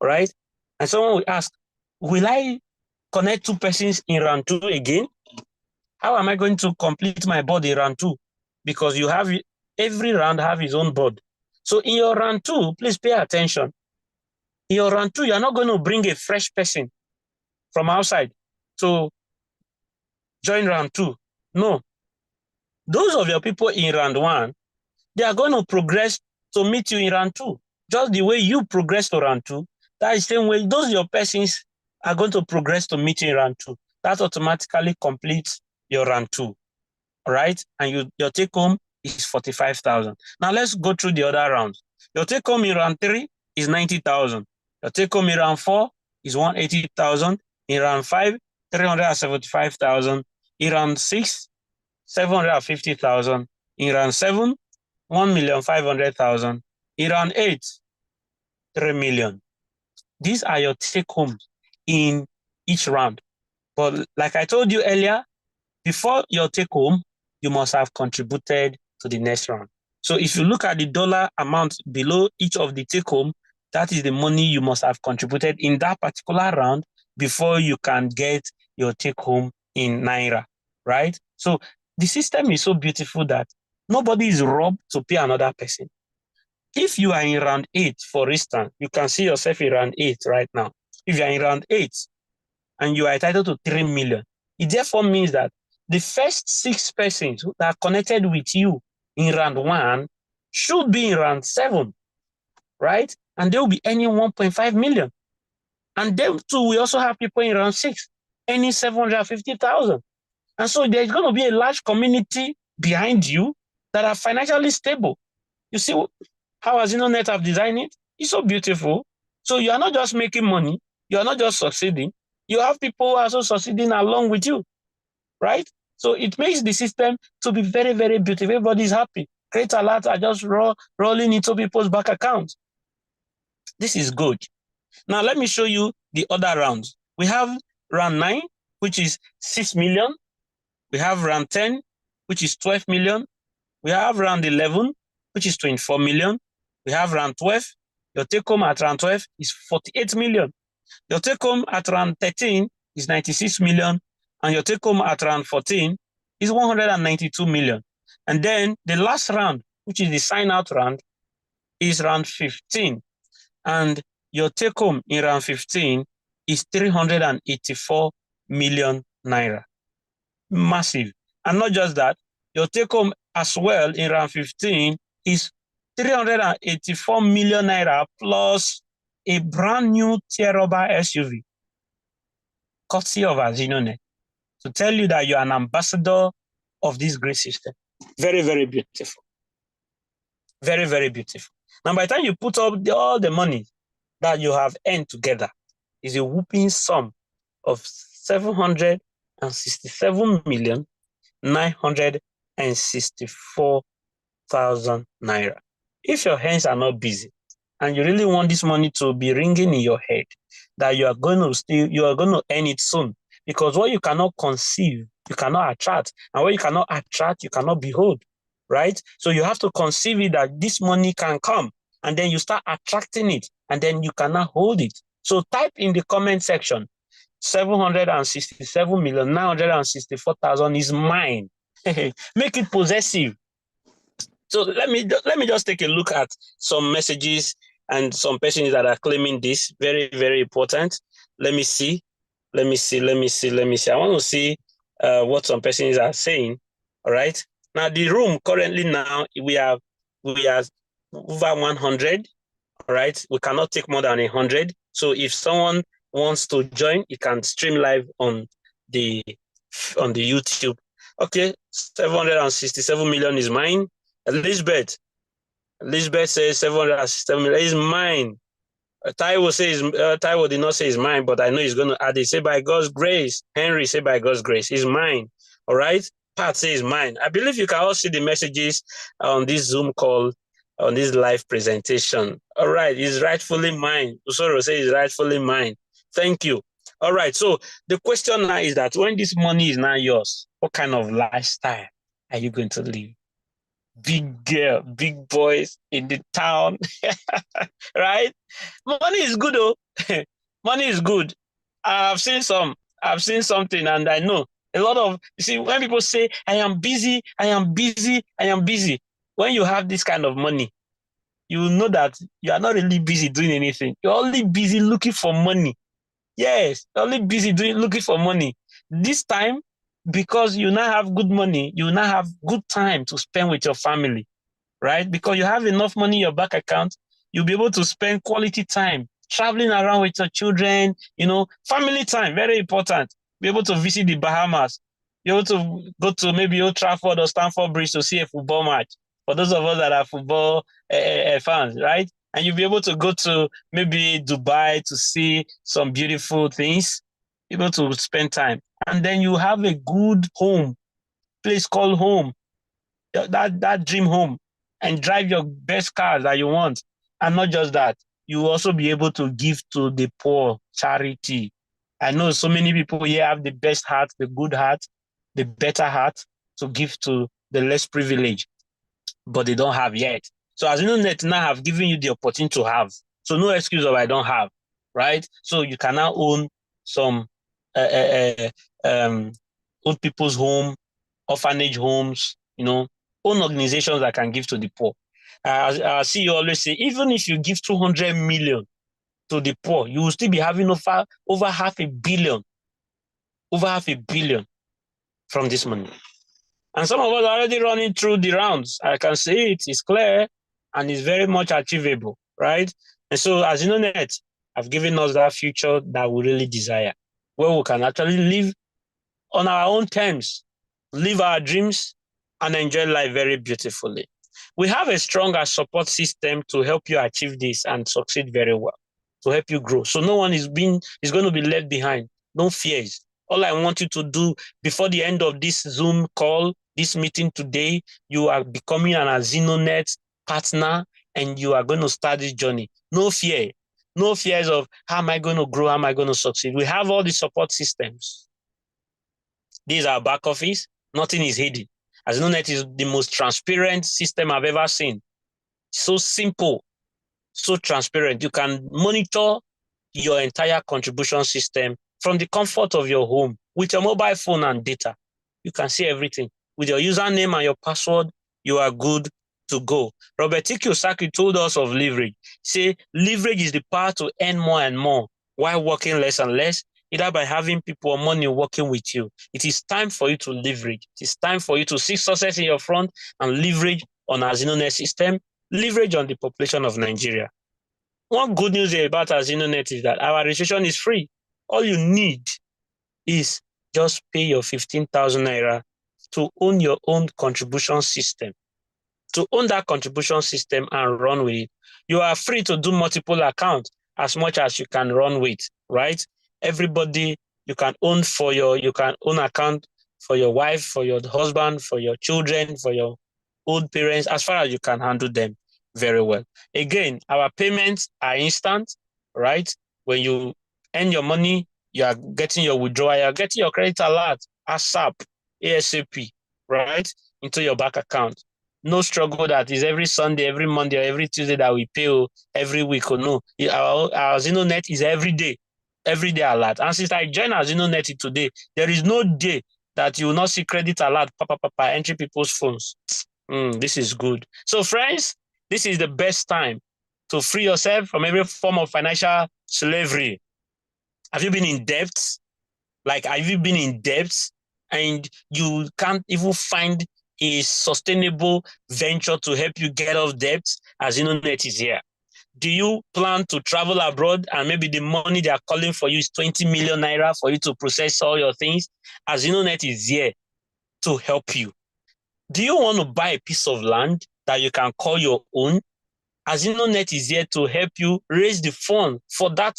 right? And someone will ask, will I connect 2 persons in round 2 again? How am I going to complete my board in round 2? Because you have, every round have its own board. So in your round 2, please pay attention. In your round 2, you're not going to bring a fresh person from outside to join round 2. No. Those of your people in round 1, they are going to progress to meet you in round 2. Just the way you progress to round 2, that is the same way those your persons are going to progress to meet you in round 2. That automatically completes your round 2. All right? And your take home is 45,000. Now let's go through the other rounds. Your take home in round 3 is 90,000. Your take home in round 4 is 180,000. In round 5, 375,000. In round 6, 750,000. In round 7, 1,500,000. In round 8, 3 million. These are your take homes in each round. But like I told you earlier, before your take home, you must have contributed to the next round. So if you look at the dollar amount below each of the take home, that is the money you must have contributed in that particular round before you can get your take home in naira, right? So the system is so beautiful that nobody is robbed to pay another person. If you are in round 8, for instance, you can see yourself in round 8 right now. If you are in round 8 and you are entitled to 3 million, it therefore means that the first 6 persons that are connected with you in round 1 should be in round 7, right? And they will be earning 1.5 million. And them too, we also have people in round 6 earning 750,000. And so there's going to be a large community behind you that are financially stable. You see how Azinonet have designed it? It's so beautiful. So you are not just making money, you are not just succeeding, you have people who are also succeeding along with you, right? So it makes the system to be very, very beautiful. Everybody's happy. Credit alerts are just rolling into people's bank accounts. This is good. Now let me show you the other rounds. We have round 9, which is 6 million. We have round 10, which is 12 million. We have round 11, which is 24 million. We have round 12. Your take home at round 12 is 48 million. Your take home at round 13 is 96 million. And your take home at round 14 is 192 million. And then the last round, which is the sign out round, is round 15. And your take home in round 15 is 384 million naira. Massive. And not just that, your take home as well in round 15 is 384 million naira plus a brand new Tierroba SUV, courtesy of Azinonet, to tell you that you're an ambassador of this great system. Very, very beautiful. Very, very beautiful. Now, by the time you put up all the money that you have earned together, is a whooping sum of 767,964,000 naira. If your hands are not busy and you really want this money to be ringing in your head, that you are going to earn it soon, because what you cannot conceive, you cannot attract, and what you cannot attract, you cannot behold, right? So you have to conceive it that this money can come, and then you start attracting it, and then you cannot hold it. So type in the comment section, 767,964,000 is mine. Make it possessive. So let me just take a look at some messages and some persons that are claiming this. Very, very important. Let me see. I want to see what some persons are saying. All right. Now the room currently now we are over 100. All right. We cannot take more than 100. So if someone wants to join, you can stream live on the YouTube. Okay, 767 million is mine. Elizabeth says 767 million is mine. Taiwo did not say it's mine, but I know he's going to add it. Say by God's grace. Henry say by God's grace is mine. All right. Pat says mine. I believe you can all see the messages on this Zoom call, on this live presentation. All right, it's rightfully mine. Usoro says it's rightfully mine. Thank you. All right, so the question now is that when this money is now yours, what kind of lifestyle are you going to live? Big girl, big boys in the town, right? Money is good, though. Money is good. I've seen something, and I know a lot of, you see, when people say, I am busy, when you have this kind of money, you will know that you are not really busy doing anything. You're only busy looking for money. Yes, you're only busy looking for money. This time, because you now have good money, you now have good time to spend with your family, right? Because you have enough money in your bank account, you'll be able to spend quality time, traveling around with your children, family time, very important. Be able to visit the Bahamas, be able to go to maybe Old Trafford or Stamford Bridge to see a football match. For those of us that are football fans, right? And you'll be able to go to maybe Dubai to see some beautiful things, able to spend time. And then you have a good home, place called home, that dream home, and drive your best cars that you want. And not just that, you will also be able to give to the poor, charity. I know so many people here have the best heart, the good heart, the better heart to give to the less privileged, but they don't have yet. So Azinonet now have given you the opportunity to have. So no excuse of I don't have, right? So you can now own some old people's home, orphanage homes, own organizations that can give to the poor. I see you always say, even if you give 200 million to the poor, you will still be having over half a billion. Over half a billion. from this money. And some of us are already running through the rounds. I can see it, it's clear, and it's very much achievable, right? And so Azinonet have given us that future that we really desire, where we can actually live on our own terms, live our dreams, and enjoy life very beautifully. We have a stronger support system to help you achieve this and succeed very well, to help you grow. So no one is going to be left behind. No fears. All I want you to do before the end of this Zoom call, this meeting today, you are becoming an Azinonet partner and you are going to start this journey. No fear. No fears of how am I going to grow? How am I going to succeed? We have all the support systems. This is our back office. Nothing is hidden. Azinonet is the most transparent system I've ever seen. So simple, so transparent. You can monitor your entire contribution system from the comfort of your home with your mobile phone and data. You can see everything. With your username and your password, you are good to go. Robert T. Kiyosaki told us of leverage. Say, leverage is the power to earn more and more while working less and less, either by having people or money working with you. It is time for you to leverage. It is time for you to seek success in your front and leverage on Azinonet system, leverage on the population of Nigeria. One good news about Azinonet is that our registration is free. All you need is just pay your 15,000 naira to own your own contribution system. To own that contribution system and run with it. You are free to do multiple accounts as much as you can run with, right? Everybody, you can own account for your wife, for your husband, for your children, for your old parents, as far as you can handle them very well. Again, our payments are instant, right? When you earn your money, you are getting your withdrawal, you are getting your credit alert, ASAP, ASAP, right? Into your bank account. No struggle that is every Sunday, every Monday, or every Tuesday that we pay every week or no. Our Azinonet is every day alert. And since I joined Azinonet today, there is no day that you will not see credit alert, entry people's phones. This is good. So friends, this is the best time to free yourself from every form of financial slavery. Have you been in debt? Have you been in debt and you can't even find a sustainable venture to help you get off debt? Azinonet is here. Do you plan to travel abroad and maybe the money they are calling for you is 20 million naira for you to process all your things? Azinonet is here to help you. Do you want to buy a piece of land that you can call your own? Azinonet is here to help you raise the fund for that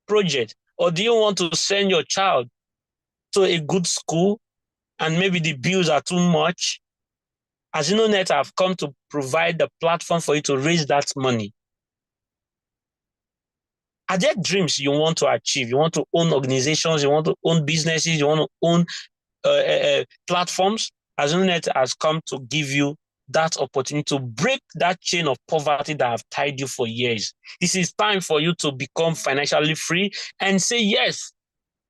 project. Or do you want to send your child to a good school and maybe the bills are too much? Azinonet have come to provide the platform for you to raise that money. Are there dreams you want to achieve? You want to own organizations, you want to own businesses, you want to own platforms? Azinonet has come to give you that opportunity to break that chain of poverty that have tied you for years. This is time for you to become financially free and say, yes,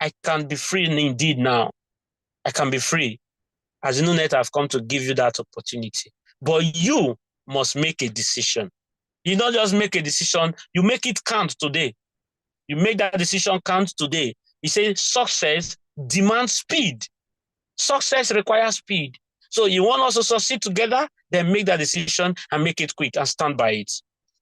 I can be free indeed now. I can be free. Azinonet have come to give you that opportunity. But you must make a decision. You don't just make a decision, you make it count today. You make that decision count today. You say success demands speed. Success requires speed. So you want us to succeed together, then make that decision and make it quick and stand by it.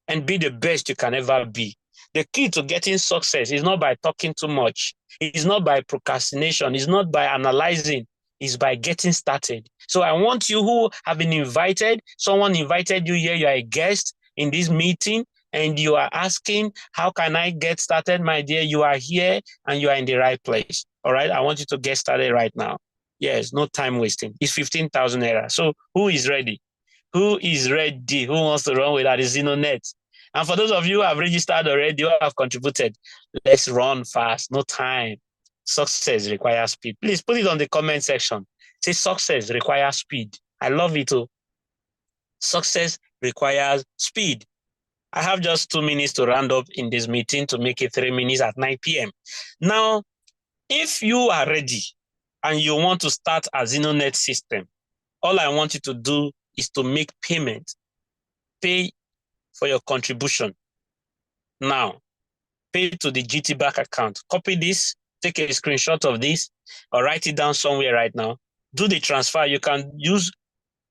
And be the best you can ever be. The key to getting success is not by talking too much. It's not by procrastination. It's not by analyzing. It's by getting started. So I want you who have been invited, someone invited you here, you are a guest in this meeting, and you are asking, how can I get started? My dear, you are here and you are in the right place. All right, I want you to get started right now. Yes, no time wasting. It's 15,000 naira. So who is ready? Who is ready? Who wants to run with that? Azinonet? And for those of you who have registered already, who have contributed, let's run fast. No time. Success requires speed. Please put it on the comment section. Say success requires speed. I love it too. Success requires speed. I have just 2 minutes to round up in this meeting to make it 3 minutes at 9 p.m. Now, if you are ready and you want to start a Azinonet system, all I want you to do is to make payment. Pay for your contribution. Now, pay to the GT Bank account. Copy this, take a screenshot of this, or write it down somewhere right now. do the transfer, you can use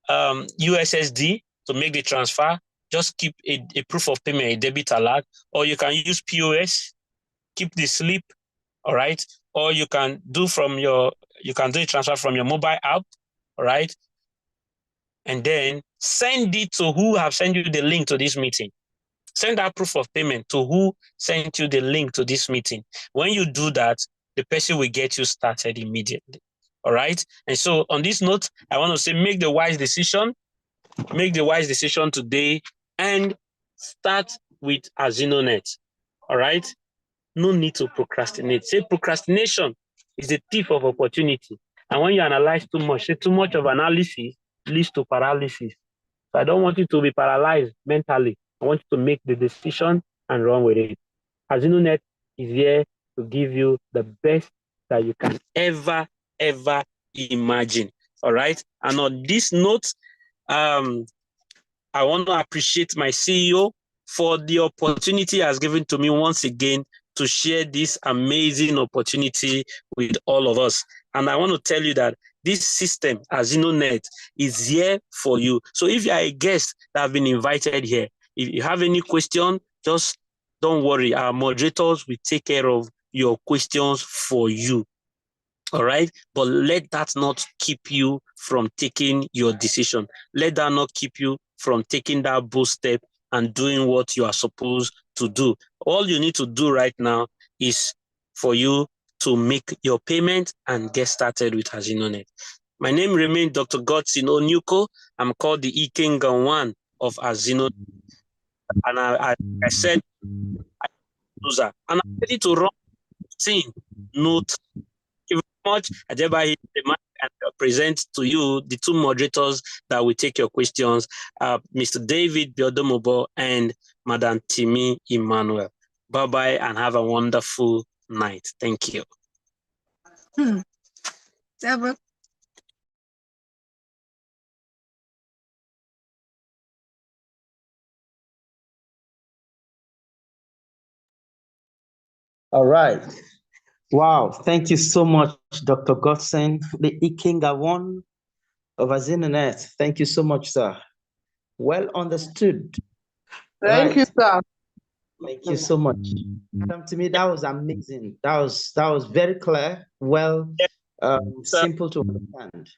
USSD to make the transfer. Just keep a proof of payment, a debit alert, or you can use POS, keep the slip, all right? Or you can do a transfer from your mobile app, all right? And then send it to who have sent you the link to this meeting. Send that proof of payment to who sent you the link to this meeting. When you do that, the person will get you started immediately. All right. And so on this note, I want to say, make the wise decision. Make the wise decision today and start with Azinonet. All right. No need to procrastinate. Say procrastination is a thief of opportunity. And when you analyze too much, say too much of analysis leads to paralysis. So I don't want you to be paralyzed mentally. I want you to make the decision and run with it. Azinonet is here to give you the best that you can ever imagine. All right. And on this note, I want to appreciate my CEO for the opportunity he has given to me once again to share this amazing opportunity with all of us. And I want to tell you that this system, Azinonet, is here for you. So if you are a guest that have been invited here, if you have any question, just don't worry. Our moderators will take care of your questions for you. All right. But let that not keep you from taking your decision. Let that not keep you from taking that bold step and doing what you are supposed to do. All you need to do right now is for you to make your payment and get started with Azinonet. My name remains Dr. Godson Onyuko. I'm called the Ikenga one of Azinonet. And I said, and I'm ready to run the note. Thank you very much. I thereby hit the mic and present to you the two moderators that will take your questions, Mr. David Biodomobo and Madam Timi Emmanuel. Bye-bye and have a wonderful night. Thank you. All right. Wow. Thank you so much, Dr. Godson, the Ikenga one of Azinonet. Thank you so much, sir. Well understood. Thank you, sir. Thank you so much. To me, that was amazing. That was very clear, well, simple to understand.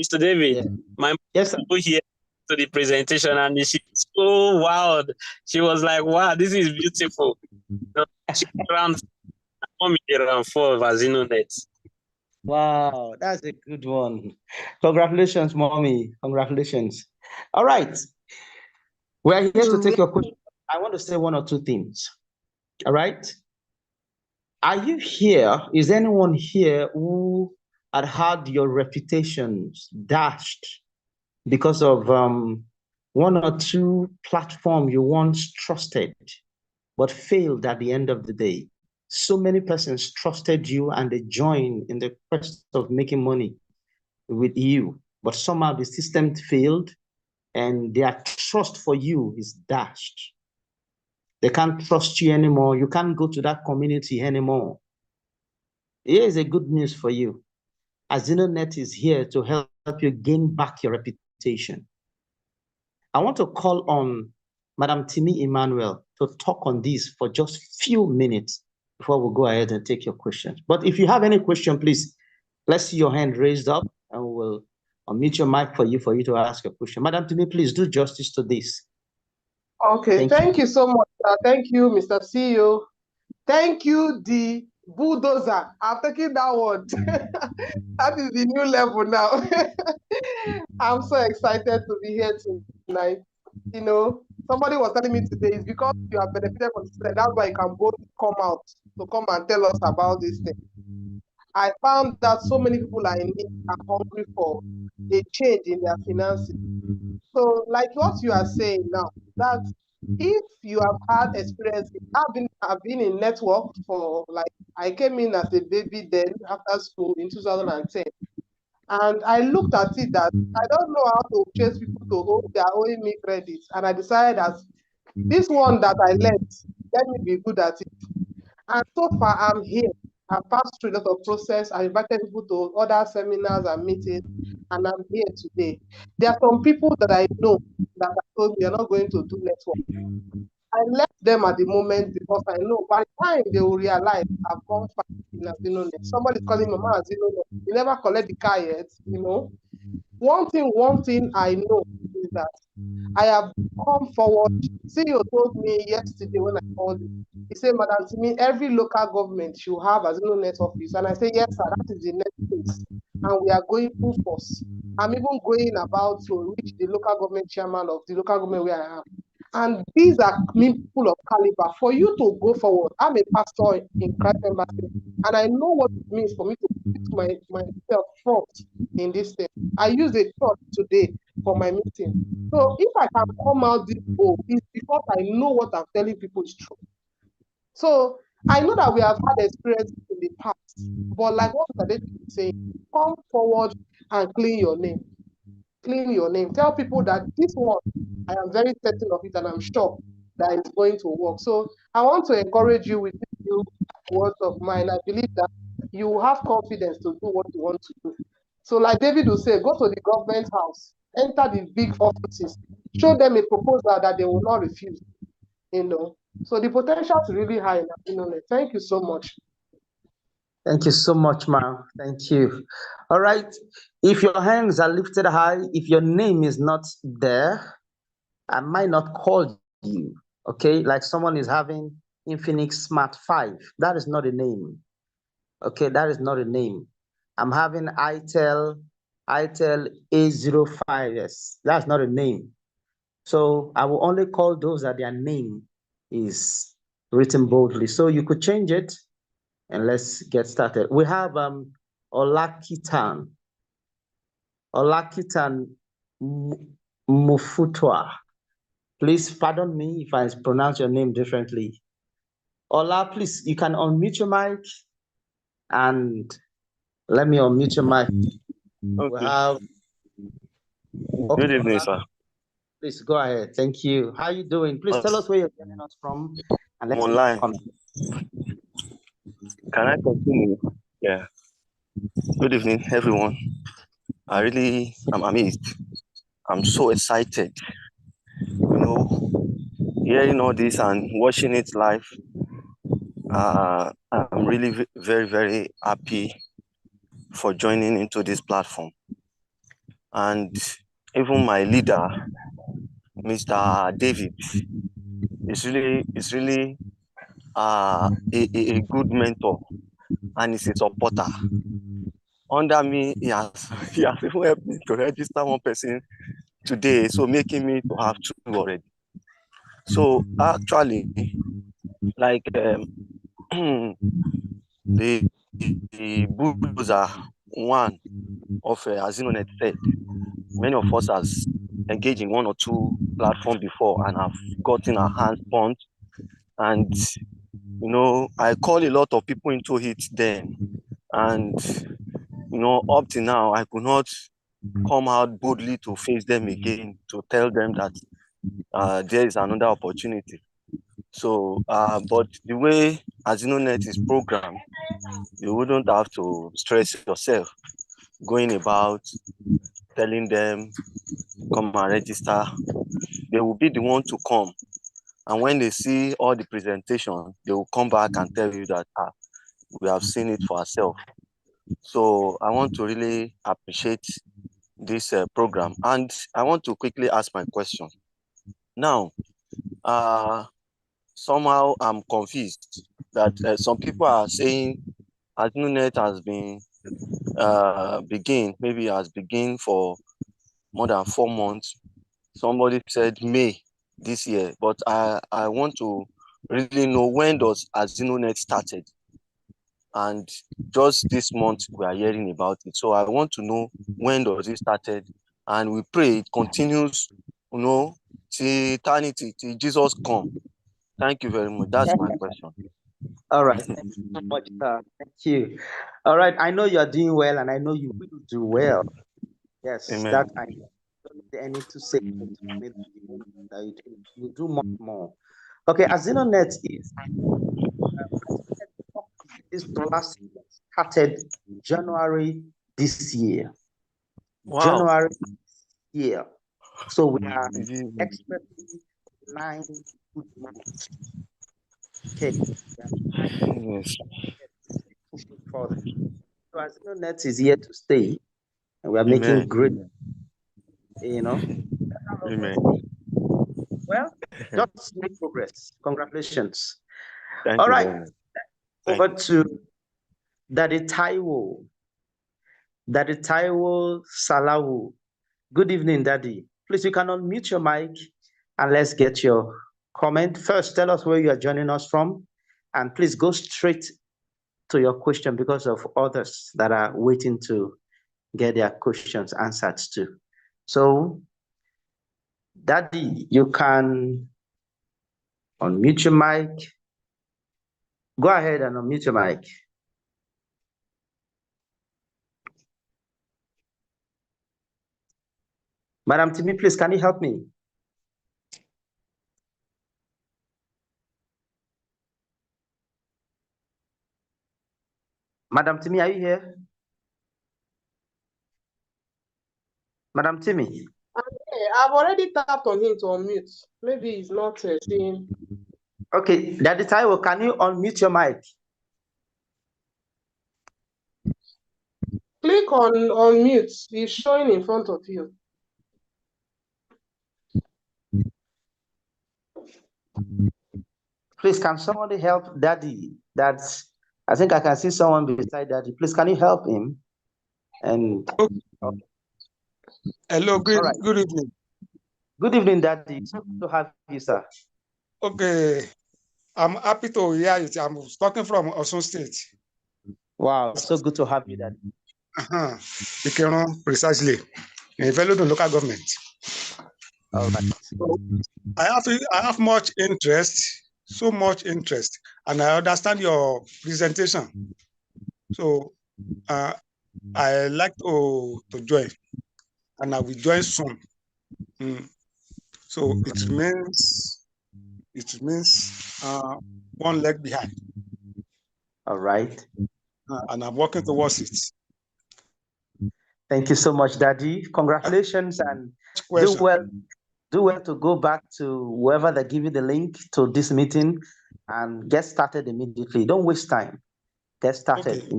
Mr. David, my mom here to the presentation and she's so wild. She was like, wow, this is beautiful. She around 4 of Azinonet. Wow, that's a good one. Congratulations, mommy. Congratulations. All right. We're here to take your question. I want to say one or two things. All right. Are you here? Is anyone here who had your reputations dashed because of one or two platforms you once trusted, but failed at the end of the day? So many persons trusted you and they joined in the quest of making money with you, but somehow the system failed and their trust for you is dashed. They can't trust you anymore. You can't go to that community anymore. Here's a good news for you. Azinonet is here to help you gain back your reputation. I want to call on Madam Timi Emmanuel to talk on this for just a few minutes before we go ahead and take your questions. But if you have any question, please, let's see your hand raised up and we'll unmute your mic for you to ask a question. Madam Timi, please do justice to this. Okay, thank you so much. Thank you, Mr. CEO. Thank you, the bulldozer. I'm taking that word. That is the new level now. I'm so excited to be here tonight. You know, somebody was telling me today, it's because you have benefited from this. That's why you can both come out to come and tell us about this thing. I found that so many people are in need, are hungry for a change in their finances. So, like what you are saying now, that if you have had experience, I've been in network for, like, I came in as a baby then after school in 2010. And I looked at it that I don't know how to chase people to hold their owing me credit. And I decided that this one that I learned, let me be good at it. And so far I'm here. I've passed through a lot of process. I invited people to other seminars and meetings, and I'm here today. There are some people that I know that have told me you're not going to do network. I left them at the moment because I know by the time they will realize I've gone far in Azinonet. Somebody's calling Mama Azinonet. You never collect the car yet, you know. One thing I know is that I have come forward. CEO told me yesterday when I called him, he said, Madam, to me, every local government should have Azinonet office. And I said, yes, sir, that is the next phase. And we are going full force. I'm even going about to reach the local government chairman of the local government where I am. And these are people of caliber. For you to go forward, I'm a pastor in Christ Embassy, and I know what it means for me to put myself first in this thing. I use a church today for my meeting. So if I can come out this bold, it's because I know what I'm telling people is true. So I know that we have had experiences in the past, but like what Mr. David is saying, come forward and clean your name. Clean your name. Tell people that this one, I am very certain of it, and I'm sure that it's going to work. So I want to encourage you with these words of mine. I believe that you will have confidence to do what you want to do. So like David will say, go to the government house, enter the big offices, show them a proposal that they will not refuse, you know. So the potential is really high in Azinonet. Thank you so much. Thank you so much, ma'am. Thank you. All right. If your hands are lifted high, if your name is not there, I might not call you. Okay. Like someone is having Infinix Smart 5. That is not a name. Okay. That is not a name. I'm having ITEL A05S. That's not a name. So I will only call those that their name is written boldly. So you could change it. And let's get started. We have Olakitan Mufutwa. Please pardon me if I pronounce your name differently. Ola, please, you can unmute your mic and let me unmute your mic. Okay. We have, Good evening, sir. Please go ahead. Thank you. How are you doing? Please tell us where you're joining us from. And let's online. Can I continue? Yeah. Good evening, everyone. I'm amazed. I'm so excited. You know, hearing all this and watching it live. I'm really very, very happy for joining into this platform. And even my leader, Mr. David, is really a good mentor, and he's a supporter. Under me, he has even helped me to register one person today, so making me to have 2 already. So actually, like the bulldozer one of Azinonet said, many of us has engaged in 1 or 2 platforms before and have gotten our hands burnt. And you know, I call a lot of people into it then, and you know, up to now, I could not come out boldly to face them again, to tell them that there is another opportunity. So, but the way Azinonet is programmed, you wouldn't have to stress yourself going about telling them, come and register. They will be the one to come. And when they see all the presentation, they will come back and tell you that we have seen it for ourselves. So I want to really appreciate this program. And I want to quickly ask my question. Now, somehow I'm confused that some people are saying Azinonet has been begin for more than 4 months. Somebody said May this year, but I want to really know, when does Azinonet started? And just this month we are hearing about it. So I want to know, when does it started? And we pray it continues, you know, till eternity, till Jesus come. Thank you very much. That's my question. All right. Thank you so much, sir. Thank you. All right. I know you are doing well, and I know you will do well. Yes, Amen. that I don't need any to say that you do much more. Okay, Azinonet is this dollar started January this year. Wow. January this year. So we are expecting 9 good months. Okay. Yes. Pushing further. So Azinonet is here to stay, and we are making great, Amen. Well, just make progress. Congratulations. Thank All you right. very much. Over to Daddy Taiwo. Daddy Taiwo Salawu. Good evening, Daddy. Please, you can unmute your mic and let's get your comment. First, tell us where you are joining us from, and please go straight to your question because of others that are waiting to get their questions answered too. So, Daddy, you can unmute your mic. Go ahead and unmute your mic. Madam Timi, please, can you help me? Madam Timi, are you here? Madam Timi? Okay, I've already tapped on him to unmute. Maybe he's not seeing. Okay, Daddy Taiwo, can you unmute your mic? Click on unmute. It's showing in front of you. Please, can somebody help Daddy? I think I can see someone beside Daddy. Please, can you help him? And okay. Hello, good evening. Good evening, Daddy. So good to have you, sir. Okay, I'm happy to hear it. I'm talking from Osun State. Wow, so good to have you, Daddy. Precisely, in Velodun local government. All right. So, I have much interest, so much interest, and I understand your presentation. So I like to join, and I will join soon. So it means one leg behind. All right. And I'm working towards it. Thank you so much, Daddy. Congratulations, and do well to go back to whoever they give you the link to this meeting and get started immediately. Don't waste time. Get started.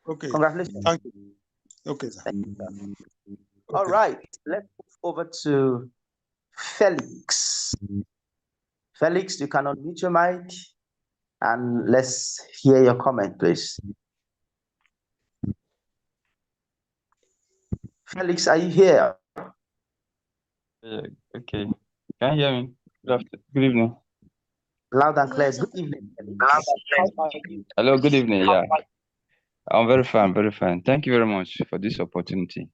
Okay. Congratulations. Thank you. Okay, sir. Thank you, sir. All right. Let's move over to Felix. Felix, you can unmute your mic and let's hear your comment, please. Felix, are you here? Okay. Can you hear me? Good evening. Loud and clear. Good evening. Hello, good evening. Yeah. I'm very fine, very fine. Thank you very much for this opportunity.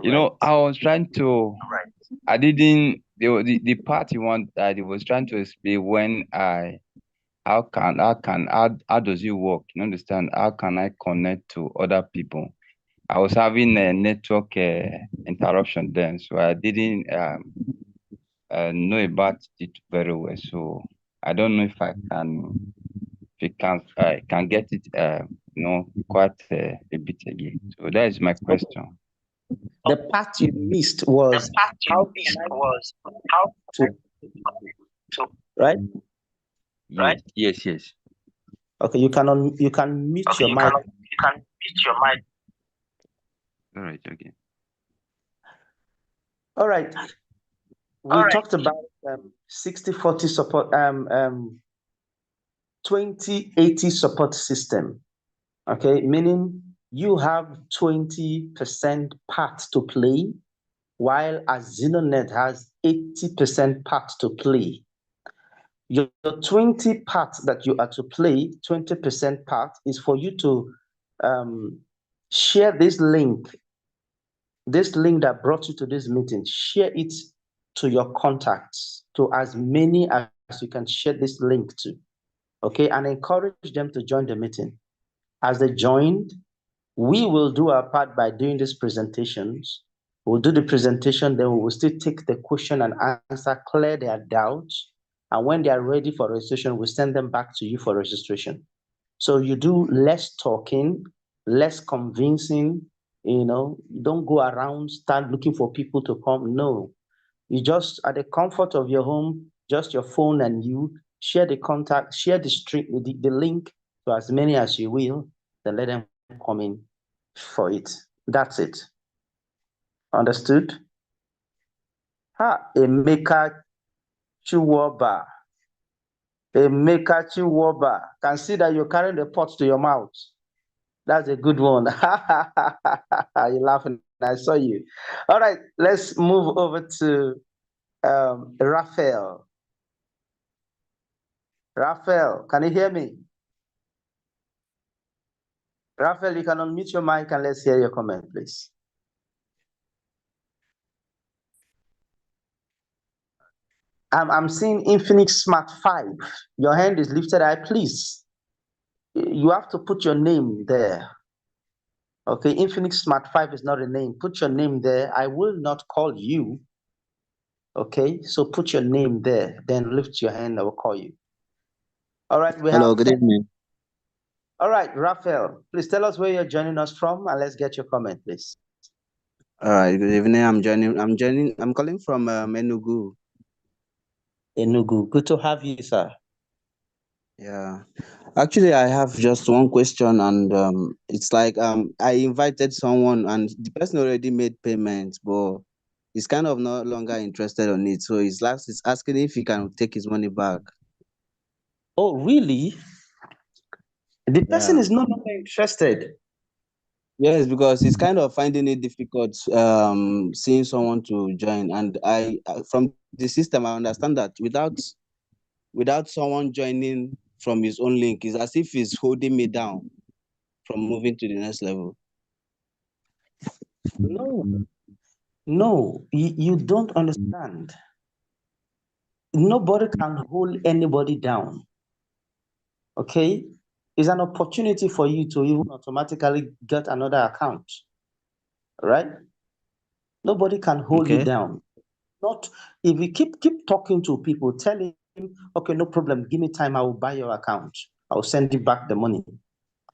You know, I was trying to, I didn't, the part you want that it was trying to explain when how does it work? You understand? How can I connect to other people? I was having a network interruption then, so I didn't know about it very well. So I don't know if I can get it, quite a bit again. So that is my question. The part you missed was right? Right? Yes. Okay, you can mute your mic. You can mute your mic. All right, okay. All right. We talked about 60-40 support, 20-80 support system. Okay, meaning you have 20% part to play, while Azinonet has 80% part to play. Your 20 part that you are to play, 20% part is for you to share this link that brought you to this meeting, share it to your contacts, to as many as you can share this link to, okay? And encourage them to join the meeting. As they joined, we will do our part by doing these presentations. We'll do the presentation, then we will still take the question and answer, clear their doubts. And when they are ready for registration, we'll send them back to you for registration. So you do less talking, less convincing, you know, you don't go around, start looking for people to come. No, you just at the comfort of your home, just your phone and you share the contact, share the link to as many as you will, then let them come in for it. That's it. Understood? Emeka Chiwoba. Emeka Chiwoba. Can see that you're carrying the pot to your mouth. That's a good one. You're laughing. I saw you. All right, let's move over to Raphael. Raphael, can you hear me? Raphael, you can unmute your mic and let's hear your comment, please. I'm seeing Infinix Smart 5. Your hand is lifted high, please. You have to put your name there. Okay, Infinix Smart 5 is not a name. Put your name there. I will not call you. Okay, so put your name there. Then lift your hand, I will call you. All right, Hello, good evening. All right, Raphael, please tell us where you're joining us from and let's get your comment, please. All right, good evening. I'm calling from Enugu. Enugu, good to have you, sir. Yeah, actually, I have just one question, and it's like I invited someone, and the person already made payments, but he's kind of no longer interested on it. So he's asking if he can take his money back. Oh, really? The person is no longer interested. Yes, because he's kind of finding it difficult seeing someone to join, and I from the system I understand that without someone joining from his own link, it's as if he's holding me down from moving to the next level. No, you don't understand. Nobody can hold anybody down. Okay? It's an opportunity for you to even automatically get another account. Right? Nobody can hold you down. Not if you keep talking to people, telling him, okay, no problem, give me time, I will buy your account. I will send you back the money.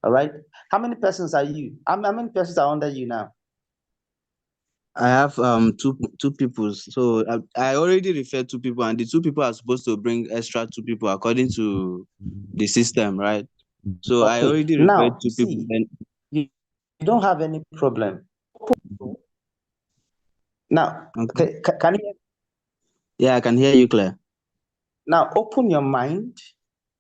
All right. How many persons are you? How many persons are under you now? I have two people. So I already referred 2 people, and the 2 people are supposed to bring extra 2 people according to the system, right? So okay. I already referred 2 people. Then you don't have any problem. Now, okay, can you? Yeah, I can hear you clear. Now, open your mind.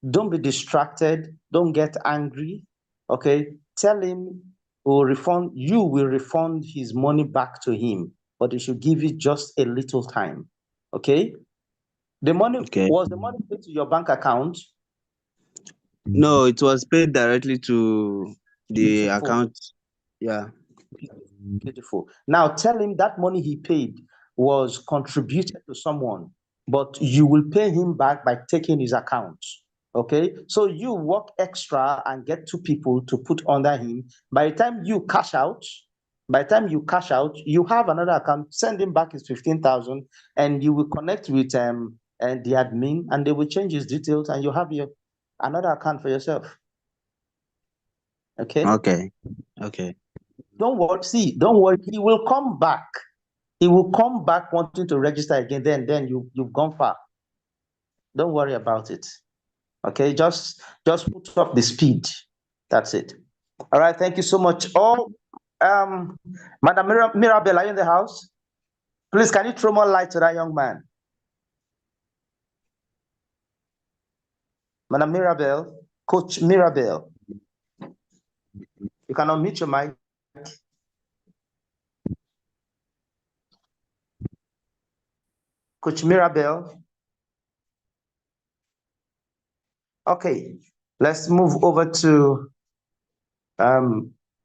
Don't be distracted. Don't get angry. Okay, tell him you will refund his money back to him, but he should give you just a little time. Okay. The money was the money paid to your bank account? No, it was paid directly to the account. Yeah. Beautiful. Now tell him that money he paid was contributed to someone, but you will pay him back by taking his account. Okay, so you work extra and get 2 people to put under him. By the time you cash out, you have another account. Send him back his 15,000, and you will connect with and the admin, and they will change his details, and you have another account for yourself. Okay. Okay. Don't worry. He will come back. He will come back wanting to register again. Then you've gone far. Don't worry about it. Okay, just put up the speed. That's it. All right, thank you so much. Oh, Madam Mirabel, are you in the house? Please, can you throw more light to that young man? Madam Mirabel, Coach Mirabel. You can unmute your mic. Coach Mirabel. Okay, let's move over to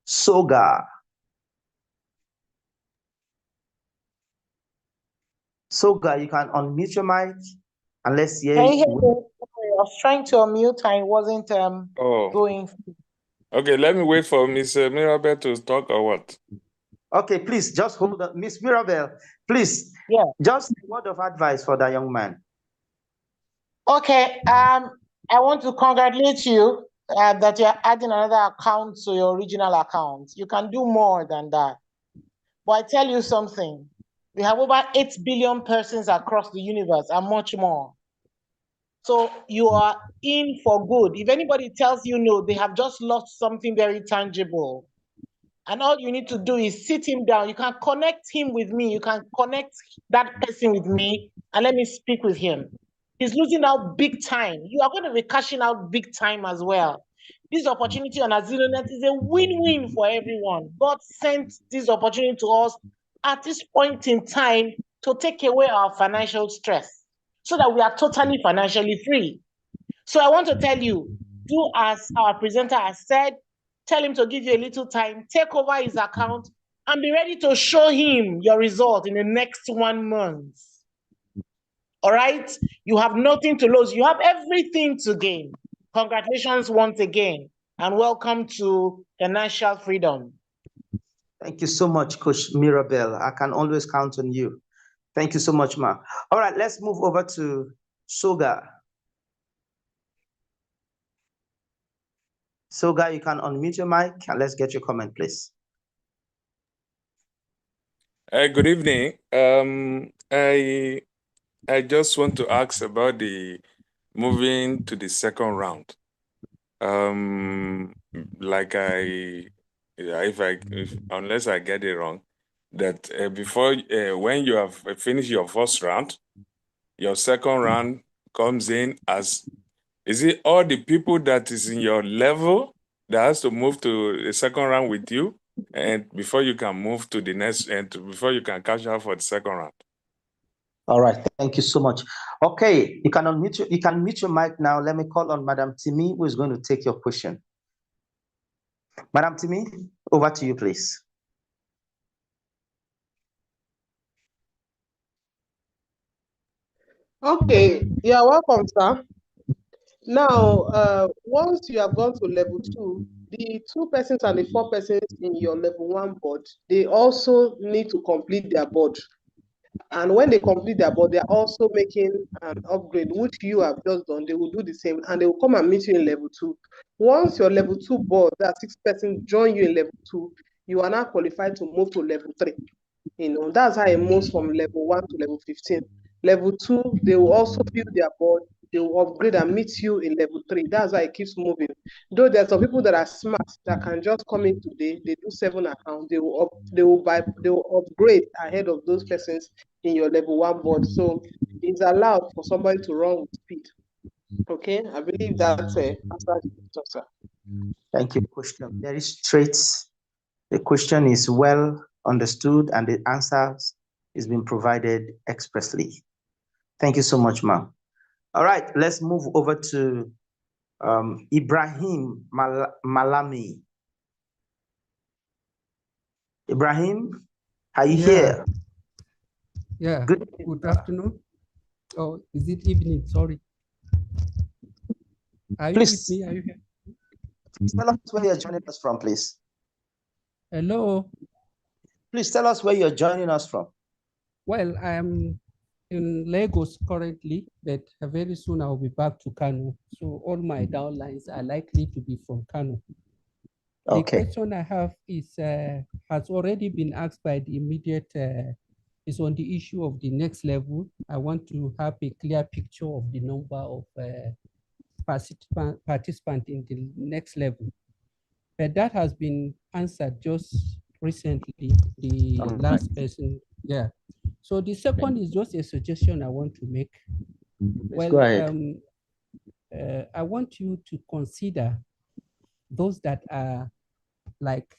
Soga. Soga, you can unmute your mic and let's hear. I was trying to unmute and it wasn't going. Okay, let me wait for Miss Mirabel to talk or what? Okay, please just hold on. Miss Mirabel, please. Yeah. Just a word of advice for that young man. Okay, I want to congratulate you that you're adding another account to your original account. You can do more than that. But I tell you something, we have over 8 billion persons across the universe and much more. So you are in for good. If anybody tells you no, they have just lost something very tangible. And all you need to do is sit him down. You can connect him with me. You can connect that person with me and let me speak with him. He's losing out big time. You are going to be cashing out big time as well. This opportunity on Azinonet is a win-win for everyone. God sent this opportunity to us at this point in time to take away our financial stress so that we are totally financially free. So I want to tell you, do as our presenter has said, tell him to give you a little time, take over his account, and be ready to show him your result in the next 1 month. All right? You have nothing to lose. You have everything to gain. Congratulations once again, and welcome to financial freedom. Thank you so much, Coach Mirabel. I can always count on you. Thank you so much, ma. All right, let's move over to Soga. Soga, you can unmute your mic and let's get your comment, please. Good evening. I just want to ask about the moving to the second round. Like unless I get it wrong, that before when you have finished your first round, your second round comes in as, is it all the people that is in your level that has to move to the second round with you, and before you can move to the next, and before you can cash out for the second round? All right, thank you so much. Okay, you can mute your mic now. Let me call on Madam Timi, who is going to take your question. Madam Timi, over to you, please. Okay, you're welcome, sir. Now, once you have gone to level 2, the 2 persons and the 4 persons in your level 1 board, they also need to complete their board. And when they complete their board, they're also making an upgrade, which you have just done. They will do the same, and they will come and meet you in level 2. Once your level 2 board, that 6 persons join you in level 2, you are now qualified to move to level 3. That's how it moves from level 1 to level 15. Level 2, they will also build their board, they will upgrade and meet you in level 3. That's how it keeps moving. Though there are some people that are smart that can just come in today, they do 7 accounts, they will upgrade ahead of those persons in your level 1 board. So it's allowed for somebody to run with speed. Okay, I believe that's answers the question, sir. Thank you. Question very straight. The question is well understood and the answers is being provided expressly. Thank you so much, ma'am. All right, let's move over to Ibrahim Malami. Ibrahim, are you here? Yeah. Good afternoon. Oh, is it evening? Sorry. Are you with me? Are you here? Tell us where you're joining us from, please. Hello. Please tell us where you're joining us from. Well, I am in Lagos currently, but very soon I'll be back to Kano. So all my downlines are likely to be from Kano. Okay. The question I have is has already been asked by the immediate, is on the issue of the next level. I want to have a clear picture of the number of participants in the next level. But that has been answered just recently, the last person. Yeah. So the second is just a suggestion I want to make. Let's go ahead. I want you to consider those that are like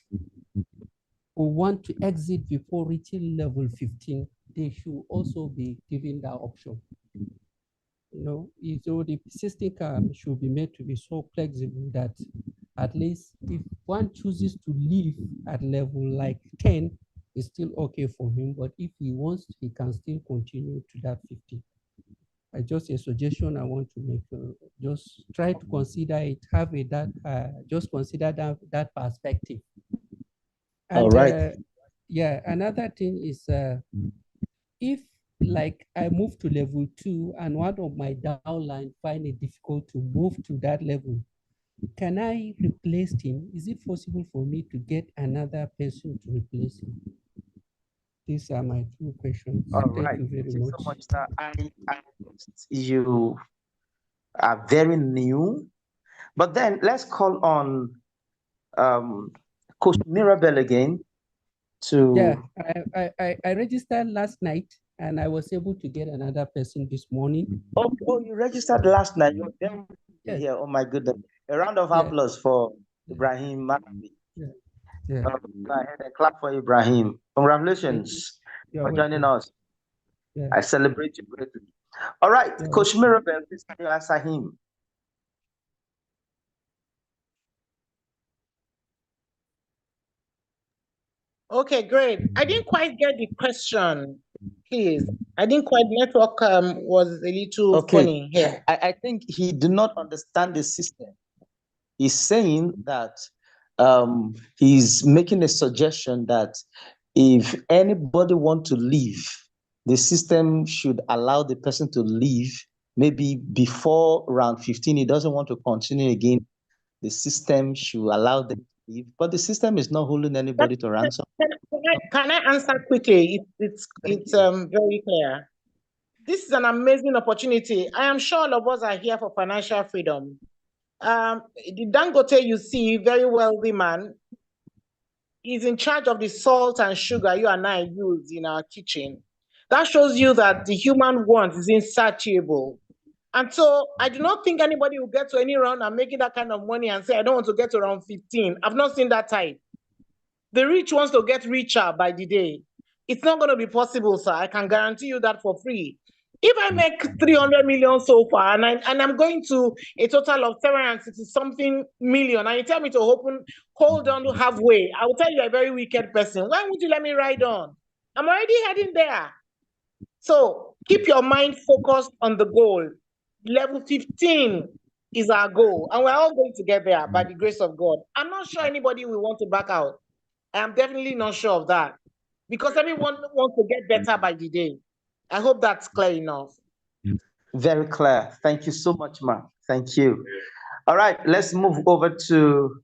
who want to exit before reaching level 15. They should also be given that option. So the system should be made to be so flexible that at least if one chooses to leave at level like 10, it's still okay for him. But if he wants, he can still continue to that 50. Just a suggestion I want to make. Just try to consider it. Just consider that perspective. And, all right. Yeah. Another thing is, if like I move to level 2 and one of my downline find it difficult to move to that level, can I replace him? Is it possible for me to get another person to replace him? These are my two questions. All Thank right. you very Thank you much. so much, sir. You are very new, but then let's call on Coach Mirabel again to. Yeah, I registered last night and I was able to get another person this morning. Oh, you registered last night. You're very Yes. here. Oh my goodness. A round of Yeah. applause for Ibrahim Manabi. Yeah. Go ahead and clap for Ibrahim. Congratulations You're for joining welcome. us. Yeah. I celebrate you greatly. All right, You're Coach Mirabel, please can you answer him? Okay, great. I didn't quite get the question, please. I didn't quite, network was a little funny here. I think he did not understand the system. He's saying that he's making a suggestion that if anybody want to leave, the system should allow the person to leave maybe before round 15. He doesn't want to continue again. The system should allow them to leave, but the system is not holding anybody to ransom. Can I answer quickly? It's very clear. This is an amazing opportunity. I am sure all of us are here for financial freedom. The Dangote you see, very wealthy man, is in charge of the salt and sugar you and I use in our kitchen. That shows you that the human want is insatiable. And so I do not think anybody will get to any round and making that kind of money and say, I don't want to get to round 15. I've not seen that type. The rich wants to get richer by the day. It's not going to be possible, sir. I can guarantee you that for free. If I make 300 million so far and I'm going to a total of 760 something million, and you tell me to hold on to halfway, I will tell you you're a very wicked person. Why would you let me ride on? I'm already heading there. So keep your mind focused on the goal. Level 15 is our goal, and we're all going to get there by the grace of God. I'm not sure anybody will want to back out. I'm definitely not sure of that because everyone wants to get better by the day. I hope that's clear enough. Very clear. Thank you so much, ma'am. Thank you. All right, let's move over to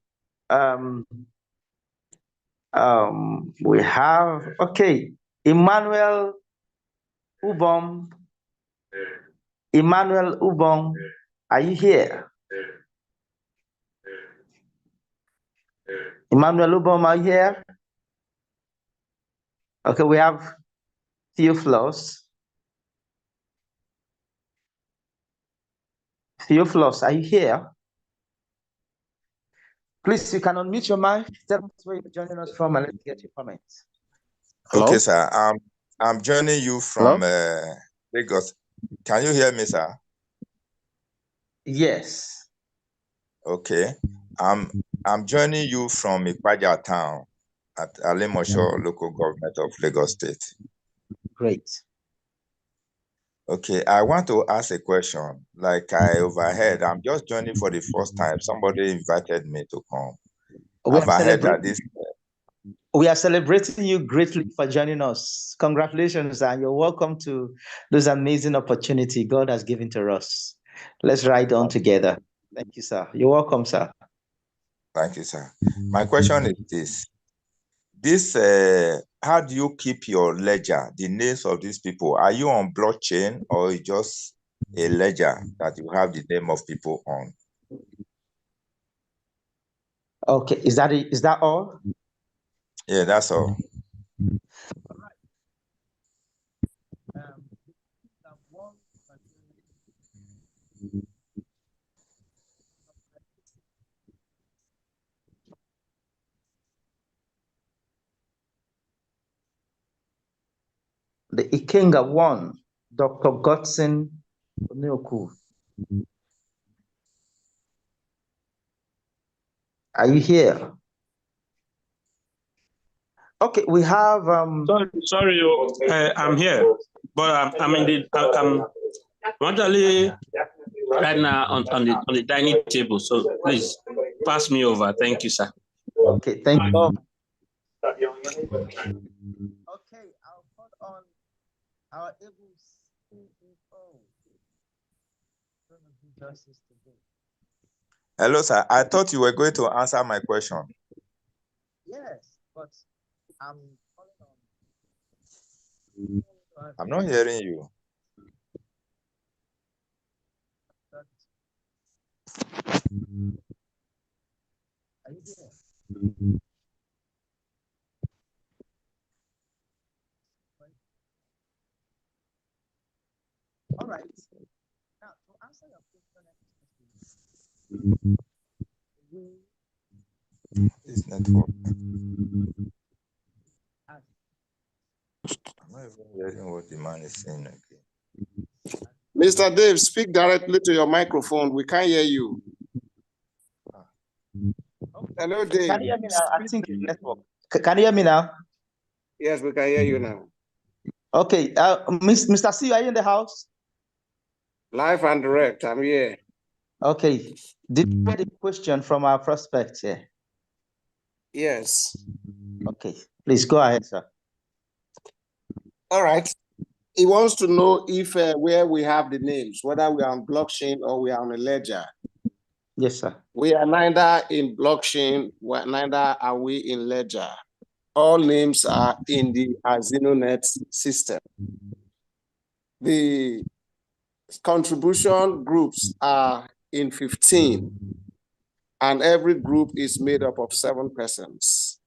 we have Emmanuel Ubom. Emmanuel Ubom, are you here? Emmanuel Ubom, are you here? Okay, we have Theophilus. Theophilus, are you here? Please, you can unmute your mic. Tell us where you're joining us from and let's get your comments. Hello? Okay, sir. I'm joining you from Lagos. Can you hear me, sir? Yes. Okay. I'm joining you from Ikpaja town at Alimosho local government of Lagos State. Great. Okay, I want to ask a question. Like I overheard, I'm just joining for the first time. Somebody invited me to come. We are celebrating you greatly for joining us. Congratulations, and you're welcome to this amazing opportunity God has given to us. Let's ride on together. Thank you, sir. You're welcome, sir. Thank you, sir. My question is this. How do you keep your ledger, the names of these people? Are you on blockchain or just a ledger that you have the name of people on? Okay, is that all? Yeah, that's all. The Ikenga one, Dr. Godson Onyoku. Are you here? Okay, we have Sorry, I'm here, but I'm in the I'm actually right now on the dining table. So please pass me over. Thank you, sir. Okay, thank you. Okay, I'll put on our able CEO. Hello, sir. I thought you were going to answer my question. Yes, but I'm I'm not hearing you. Are you there? All right. Now, to answer your question, This network. I'm not even hearing what the man is saying again. Mr. Dave, speak directly to your microphone. We can't hear you. Hello, Dave. Can you hear me now? I think it's network. Can you hear me now? Yes, we can hear you now. Okay. Mr. C, are you in the house? Live and direct. I'm here. Okay. Did you get a question from our prospect here? Yes. Okay. Please go ahead, sir. All right. He wants to know if where we have the names, whether we are on blockchain or we are on a ledger. Yes, sir. We are neither in blockchain, neither are we in ledger. All names are in the Azinonet system. The contribution groups are in 15, and every group is made up of 7 persons.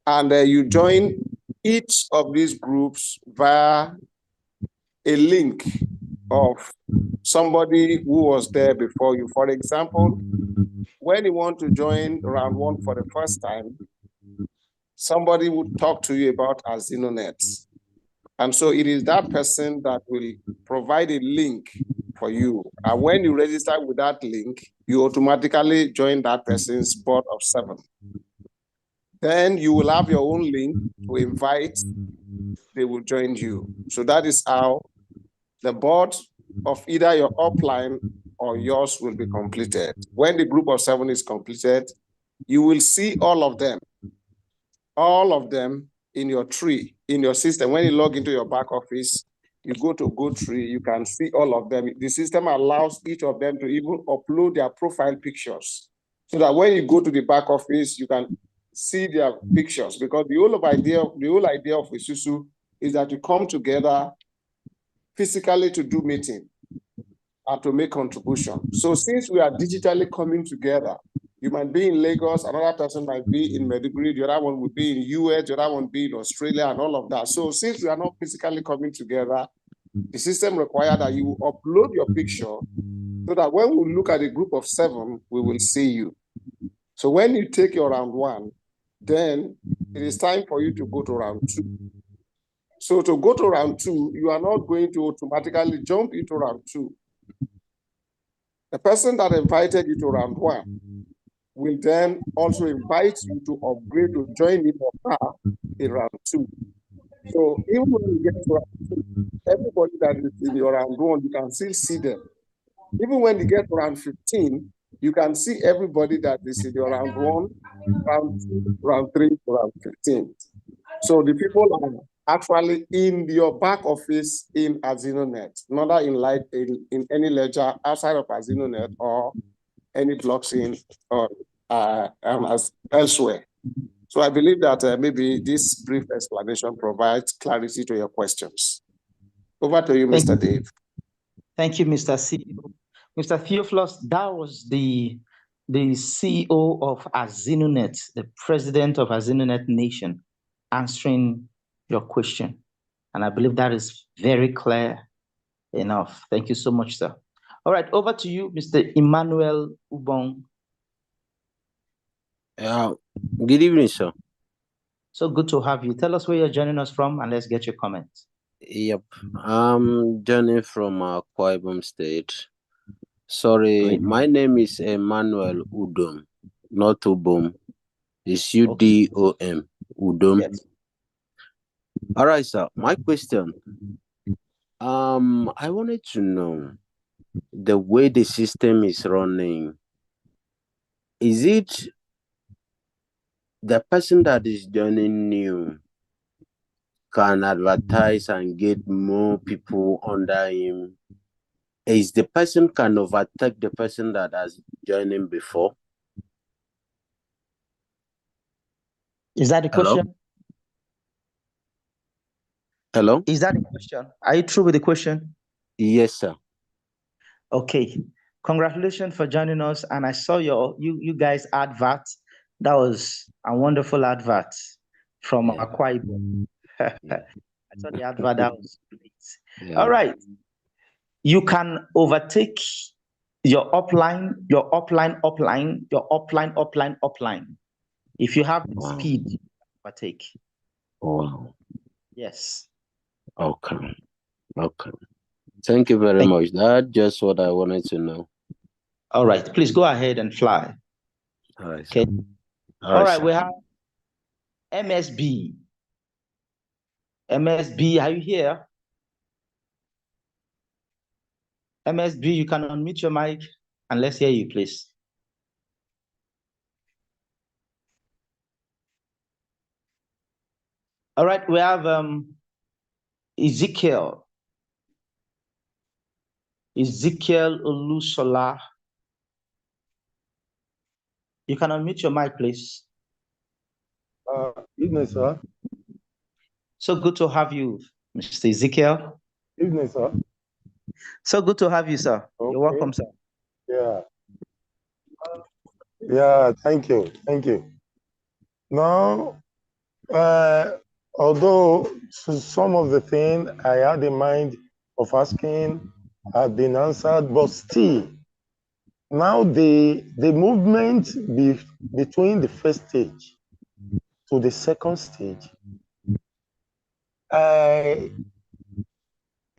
And you join each of these groups via a link of somebody who was there before you. For example, when you want to join round 1 for the first time, somebody would talk to you about Azinonet. And so it is that person that will provide a link for you. And when you register with that link, you automatically join that person's board of 7. Then you will have your own link to invite, they will join you. So that is how the board of either your upline or yours will be completed. When the group of 7 is completed, you will see all of them in your tree, in your system. When you log into your back office, you go to Go Tree, you can see all of them. The system allows each of them to even upload their profile pictures, so that when you go to the back office, you can see their pictures. Because the whole idea of Isusu is that you come together physically to do meeting and to make contribution. So since we are digitally coming together, you might be in Lagos, another person might be in Maiduguri, the other one would be in US, the other one be in Australia, and all of that. So since we are not physically coming together, the system requires that you upload your picture so that when we look at a group of 7, we will see you. So when you take your round 1, then it is time for you to go to round 2. So to go to round 2, you are not going to automatically jump into round 2. The person that invited you to round 1 will then also invite you to upgrade to join him or her in round 2. So even when you get to round 2, everybody that is in your round 1, you can still see them. Even when you get to round 15, you can see everybody that is in your round 1, round 2, round 3, round 15. So the people are actually in your back office in Azinonet, not in any ledger outside of Azinonet or any blockchain or as elsewhere. So I believe that maybe this brief explanation provides clarity to your questions. Over to you, Mr. Dave. Thank you, Mr. CEO. Mr. Theophilus, that was the CEO of Azinonet, the president of Azinonet Nation, answering your question. And I believe that is very clear enough. Thank you so much, sir. All right, over to you, Mr. Emmanuel Ubong. Good evening, sir. So good to have you. Tell us where you're joining us from, and let's get your comments. Yep, I'm joining from Akwa Ibom State. Sorry, Great. my name is Emmanuel Udom, not Ubom. It's UDOM, Udom. Yes. All right, sir. My question. I wanted to know the way the system is running. Is it the person that is joining new can advertise and get more people under him? is the person can overtake the person that has joined him before? Is that the question? Hello? Is that the question? Are you through with the question? Yes, sir. Okay. Congratulations for joining us. And I saw you guys advert. That was a wonderful advert from Akwa Ibom. I saw the advert. That was great. Yeah. All right. You can overtake your upline, your upline, your upline. If you have the speed, you can overtake. Wow. Yes. Okay. Okay. Thank you very much. That's just what I wanted to know. All right. Please go ahead and fly. All right. Okay. All right, We have MSB. MSB, are you here? MSB, you can unmute your mic and let's hear you, please. All right, we have Ezekiel. Ezekiel Olusola. You can unmute your mic, please. Evening, sir. So good to have you, Mr. Ezekiel. Evening, sir. So good to have you, sir. Okay. You're welcome, sir. Yeah. Yeah, thank you. Thank you. Now, although some of the things I had in mind of asking have been answered, but still, now the movement between the first stage to the second stage,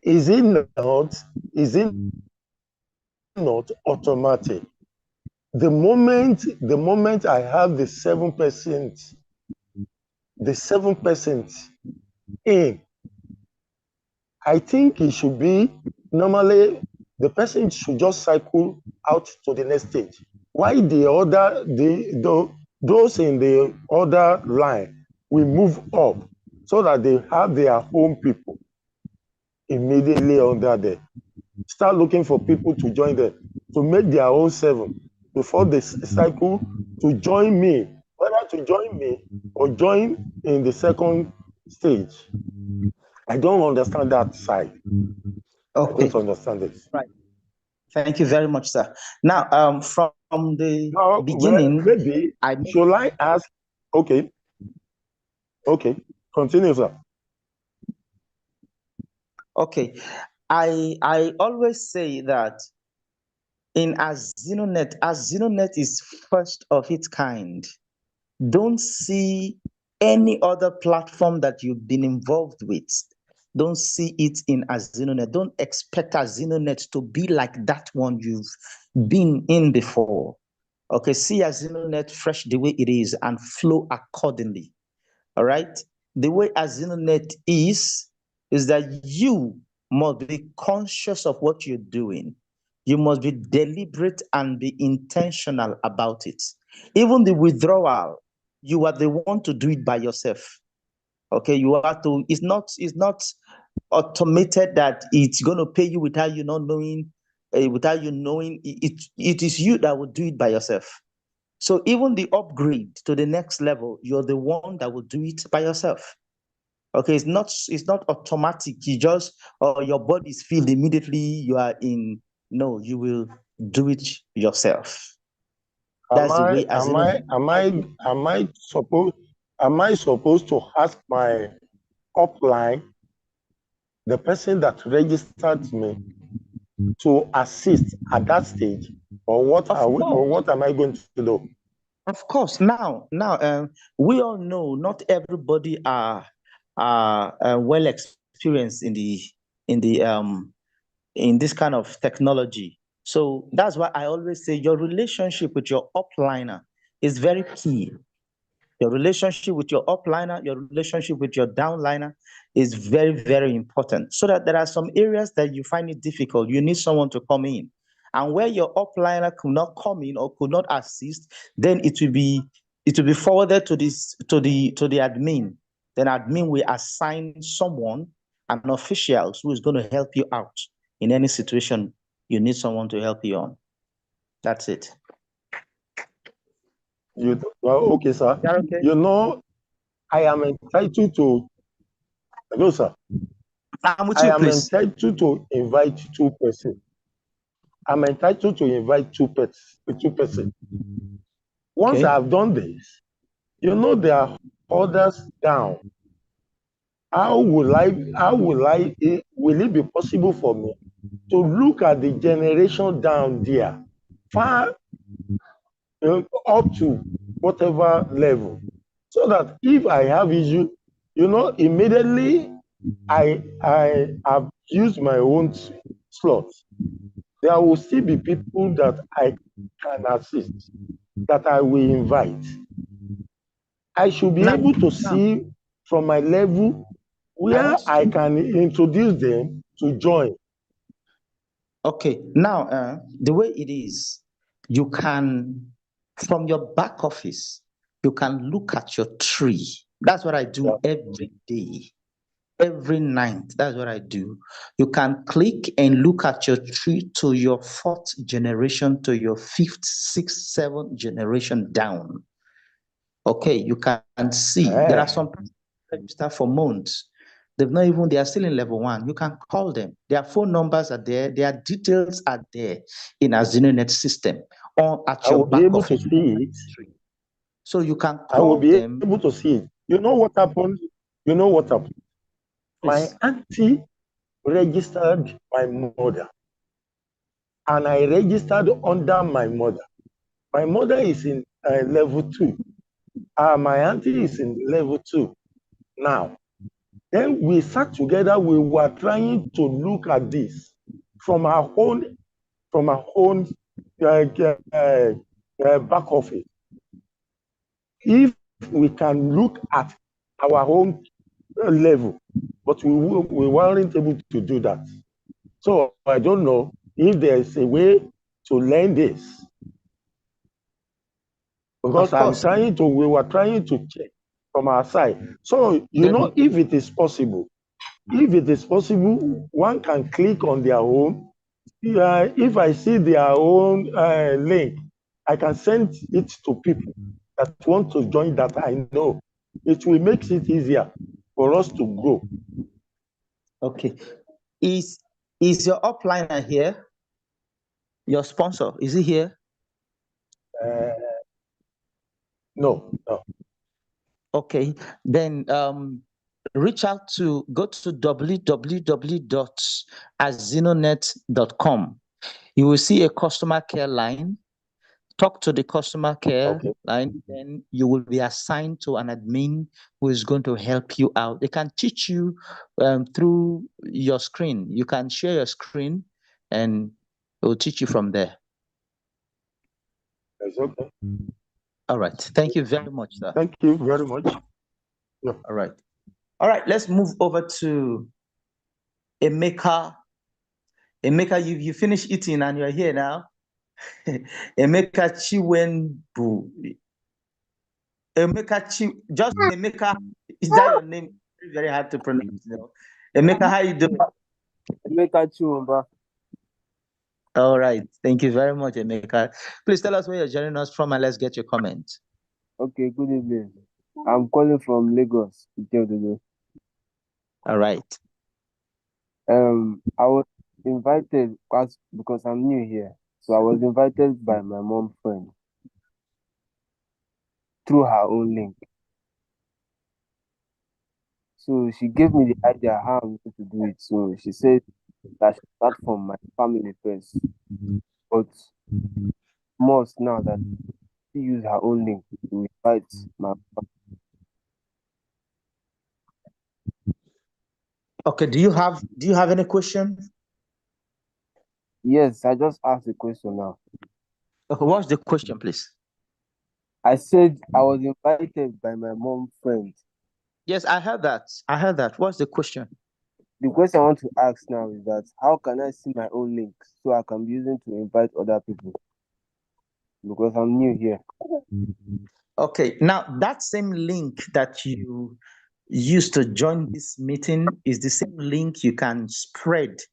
is it not automatic? The moment I have the 7%, in, I think it should be normally the person should just cycle out to the next stage. Why those in the other line will move up so that they have their own people immediately under there. Start looking for people to join them, to make their own 7 before they cycle to join me, whether to join me or join in the second stage. I don't understand that side. Okay. I don't understand this. Right. Thank you very much, sir. Now, from the beginning, maybe should I ask? Okay. Okay. Continue, sir. Okay. I always say that in Azinonet is first of its kind. Don't see any other platform that you've been involved with. Don't see it in Azinonet. Don't expect Azinonet to be like that one you've been in before. Okay, see Azinonet fresh the way it is and flow accordingly. All right? The way Azinonet is that you must be conscious of what you're doing. You must be deliberate and be intentional about it. Even the withdrawal, you are the one to do it by yourself. Okay, you have to, it's not automated that it's going to pay you without you not knowing, without you knowing. It is you that will do it by yourself. So even the upgrade to the next level, you're the one that will do it by yourself. Okay, it's not automatic. You just, or your body is filled immediately you are in. No, you will do it yourself. That's the way. Am I supposed to ask my upline, the person that registered me, to assist at that stage, or what am I going to do? Of course. Now, we all know not everybody are well experienced in this kind of technology. So that's why I always say your relationship with your upliner is very key. Your relationship with your upliner, your relationship with your downliner is very, very important. So that there are some areas that you find it difficult, you need someone to come in. And where your upliner could not come in or could not assist, then it will be forwarded to the admin. Then admin will assign someone, an official, who is going to help you out in any situation you need someone to help you on. That's it. Okay, sir. Okay. You know, I am entitled to. Hello, sir. I'm with you, please. Entitled to invite two persons. I'm entitled to invite two persons. Once Okay. I've done this, you know, there are others down. Will it be possible for me to look at the generation down there, far up to whatever level, so that if I have issue, you know, immediately I have used my own slot, there will still be people that I can assist, that I will invite. I should be able to see from my level where I can introduce them to join. Okay, now the way it is, you can, from your back office, you can look at your tree. That's what I do every day. Every night, that's what I do. You can click and look at your tree to your 4th generation, to your 5th, 6th, 7th generation down. Okay, you can see there are some people register for months. They are still in level 1. You can call them. Their phone numbers are there. Their details are there in Azinonet system or at your back able office. to see it. So you can call I will be them. able to see it. You know what happened? My auntie registered my mother, and I registered under my mother. My mother is in level 2. My auntie is in level 2 now. Then we sat together. We were trying to look at this from our own back office. If we can look at our own level, but we weren't able to do that. So I don't know if there's a way to learn this, because we were trying to check from our side. So you know, if it is possible, one can click on their own. If I see their own link, I can send it to people that want to join, that I know. It will make it easier for us to grow. Okay. Is your upliner here? Your sponsor, is he here? No. Okay, then reach out to, go to www.azinonet.com. You will see a customer care line. Talk to the customer care line, then you will be assigned to an admin who is going to help you out. They can teach you through your screen. You can share your screen and it will teach you from there. That's okay. All right. Thank you very much, sir. Thank you very much. Yeah. All right. All right. Let's move over to Emeka. Emeka, you finished eating and you're here now. Emeka Chiwenbu. Just Emeka, is that your name? It's very hard to pronounce. You know? Emeka, how you doing? Emeka Chiwenbu. All right. Thank you very much, Emeka. Please tell us where you're joining us from and let's get your comment. Okay, good evening. I'm calling from Lagos. All right. I was invited because I'm new here. So I was invited by my mom's friend through her own link. So she gave me the idea how I'm going to do it. So she said that I should start from my family first. But most now that she use her own link to invite my family. Okay, do you have any question? Yes, I just asked the question now. Okay, what's the question, please? I said I was invited by my mom's friend. Yes, I heard that. What's the question? The question I want to ask now is that how can I see my own link so I can be using to invite other people? Because I'm new here. Okay, now that same link that you used to join this meeting is the same link you can spread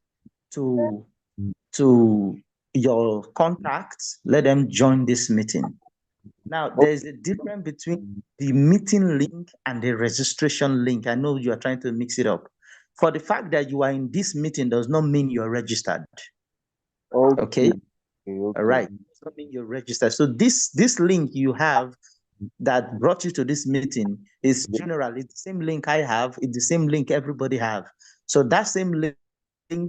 to to your contacts, let them join this meeting. Now, there's a difference between the meeting link and the registration link. I know you are trying to mix it up. For the fact that you are in this meeting does not mean you're registered. Okay? All right. Does not mean you're registered. So this link you have that brought you to this meeting is generally the same link I have, it's the same link everybody have. So that same link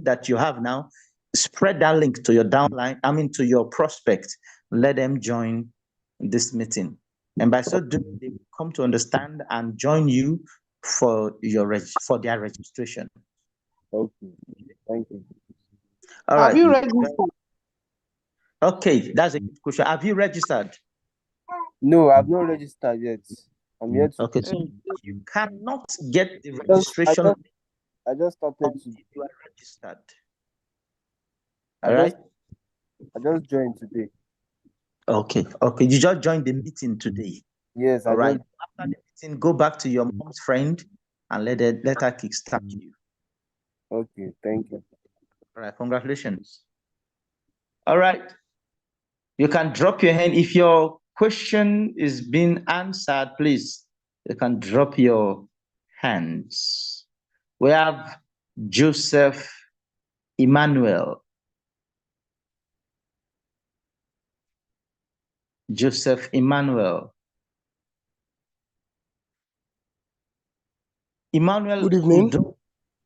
that you have now, spread that link to your downline, to your prospect, let them join this meeting. And by so doing, they will come to understand and join you for their registration. Okay, thank you. All right. Have you registered? Okay, that's a good question. Have you registered? No, I've not registered yet. I'm yet to. Okay, so you cannot get the registration. I just started to. You are registered. All right. I just joined today. Okay. You just joined the meeting today. Yes. All right. After the meeting, go back to your mom's friend and let her kickstart you. Okay. Thank you. All right. Congratulations. All right. You can drop your hand if your question is being answered. Please, you can drop your hands. We have Joseph Emmanuel. Joseph Emmanuel. Emmanuel, good evening.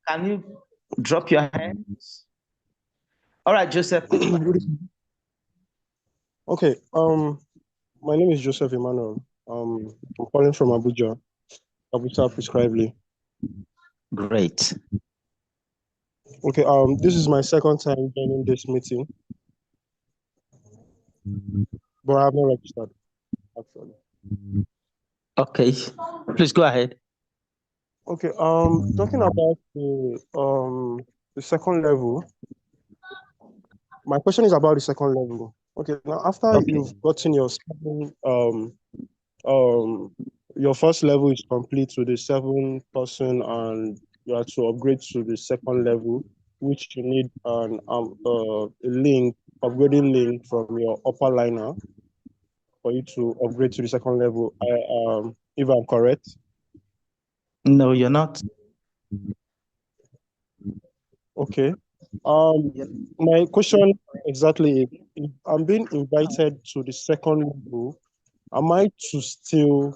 Can you drop your hands? All right, Joseph. Okay. My name is Joseph Emmanuel. I'm calling from Abuja, prescribedly. Great. Okay. This is my second time joining this meeting, but I have not registered actually. Okay. Please go ahead. Okay. Talking about the second level. My question is about the second level. Okay. Now, after you've gotten your your first level is complete with the 7 person, and you have to upgrade to the second level, which you need an upgrading link from your upper liner for you to upgrade to the second level. If I'm correct. No, you're not. Okay. My question exactly is, if I'm being invited to the second level, am I to still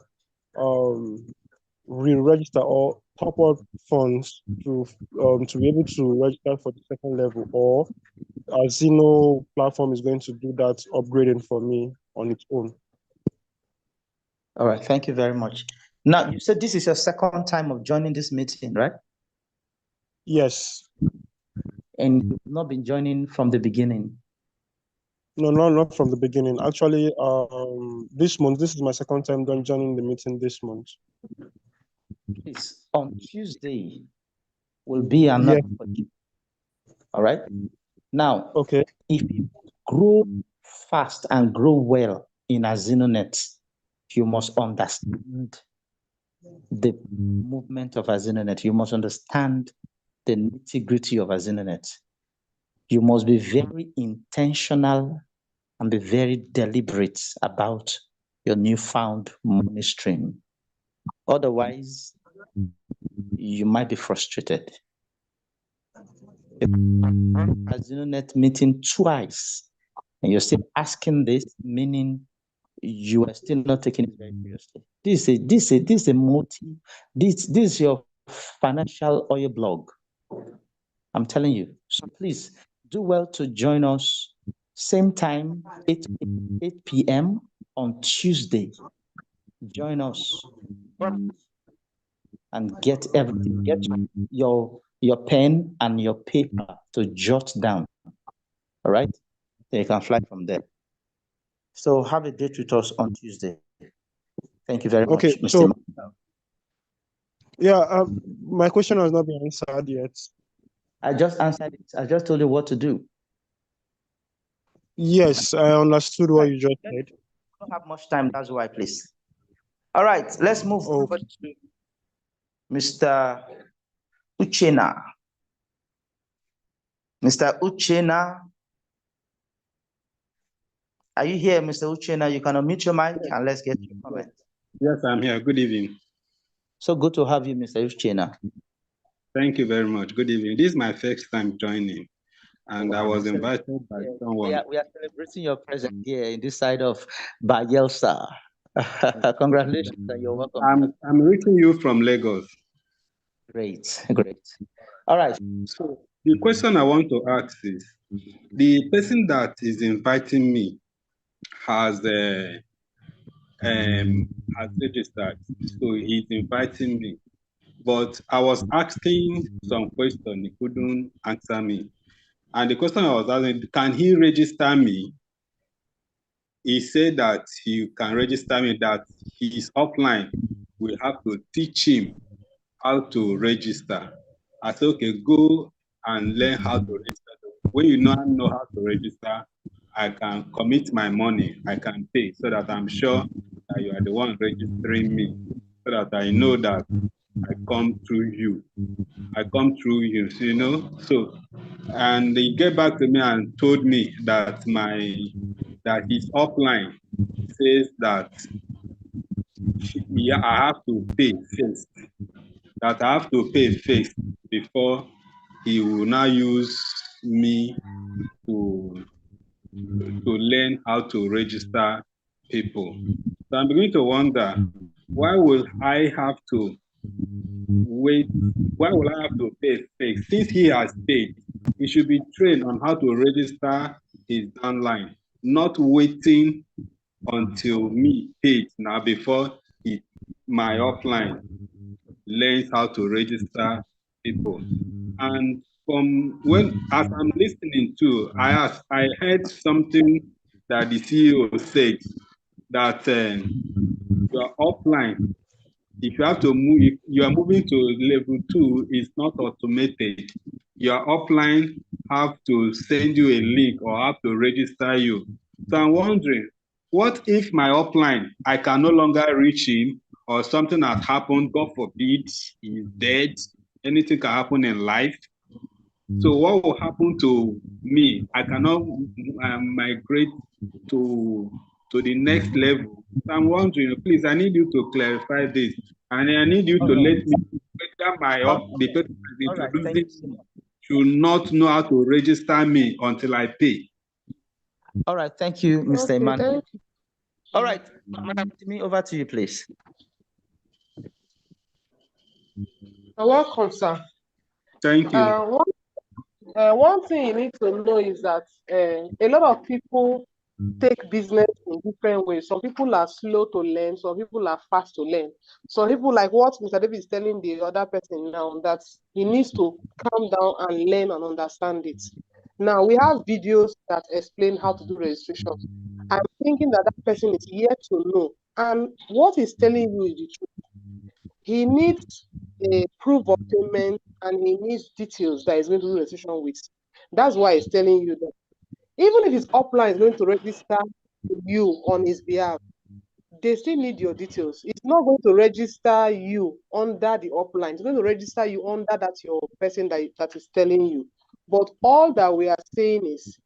re-register or top up funds to be able to register for the second level, or Azino platform is going to do that upgrading for me on its own? All right, thank you very much. Now, you said this is your second time of joining this meeting, right? Yes. And you've not been joining from the beginning? No, not from the beginning. Actually, this month, this is my second time joining the meeting this month. Please, on Tuesday will be another opportunity. All right. Now, okay, if you grow fast and grow well in Azinonet, you must understand the movement of Azinonet. You must understand the nitty-gritty of Azinonet. You must be very intentional and be very deliberate about your newfound money stream. Otherwise, you might be frustrated. Azinonet meeting twice, and you're still asking this, meaning you are still not taking it very seriously. This is your financial oil blog. I'm telling you. So please do well to join us same time, 8 p.m. on Tuesday. Join us and get everything. Get your pen and your paper to jot down. All right? So you can fly from there. So have a date with us on Tuesday. Thank you very much, Mr. So, yeah, my question has not been answered yet. I just answered it. I just told you what to do. Yes, I understood what you just said. I don't have much time, that's why, please. All right, let's move over to Mr. Uchenna. Mr. Uchena, are you here, Mr. Uchena? You can unmute your mic and let's get your comment. Yes, I'm here. Good evening. So good to have you, Mr. Uchena. Thank you very much. Good evening. This is my first time joining, and I was invited by someone. We are celebrating your presence here in this side of Bayelsa. Congratulations, and you're welcome. I'm reaching you from Lagos. Great, great. All right. So the question I want to ask is, the person that is inviting me has registered, so he's inviting me. But I was asking some question, he couldn't answer me. And the question I was asking, can he register me? He said that he can register me, that he is offline. We have to teach him how to register. I said, okay, go and learn how to register. When you know how to register, I can commit my money, I can pay, so that I'm sure that you are the one registering me, so that I know that I come through you. So, you know. So, and he get back to me and told me that his offline says that I have to pay first. That I have to pay first before he will now use me to learn how to register people. So I'm beginning to wonder, why will I have to wait? Why will I have to pay first? Since he has paid, he should be trained on how to register his downline, not waiting until me paid now before my offline learns how to register people. And as I'm listening to, I heard something that the CEO said, that you are offline. If you have to move, if you are moving to level 2, it's not automated. Your offline have to send you a link or have to register you. So I'm wondering, what if my offline, I can no longer reach him, or something has happened, God forbid, he's dead, anything can happen in life. So what will happen to me? I cannot migrate to the next level. So I'm wondering, please, I need you to clarify this, and I need you to let me whether the person introducing me should not know how to register me until I pay. All right, thank you, Mr. Emmanuel. All right, Madam Timi, over to you, please. You're welcome, sir. Thank you. One thing you need to know is that a lot of people take business in different ways. Some people are slow to learn, some people are fast to learn. Some people, like what Mr. David is telling the other person now, that he needs to calm down and learn and understand it. Now, we have videos that explain how to do registration. I'm thinking that that person is yet to know. And what he's telling you is the truth. He needs a proof of payment and he needs details that he's going to do registration with. That's why he's telling you that. Even if his upline is going to register you on his behalf, they still need your details. It's not going to register you under the upline. It's going to register you under that your person that is telling you. But all that we are saying is,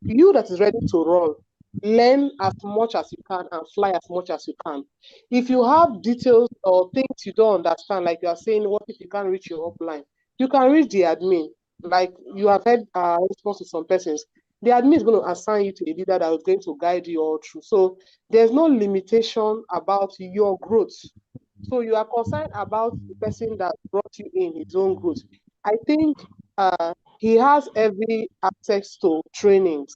you that is ready to run, learn as much as you can and fly as much as you can. If you have details or things you don't understand, like you are saying, what if you can't reach your upline? You can reach the admin. Like you have had response to some persons. The admin is going to assign you to a leader that is going to guide you all through. So there's no limitation about your growth. So you are concerned about the person that brought you in his own growth. I think he has every access to trainings,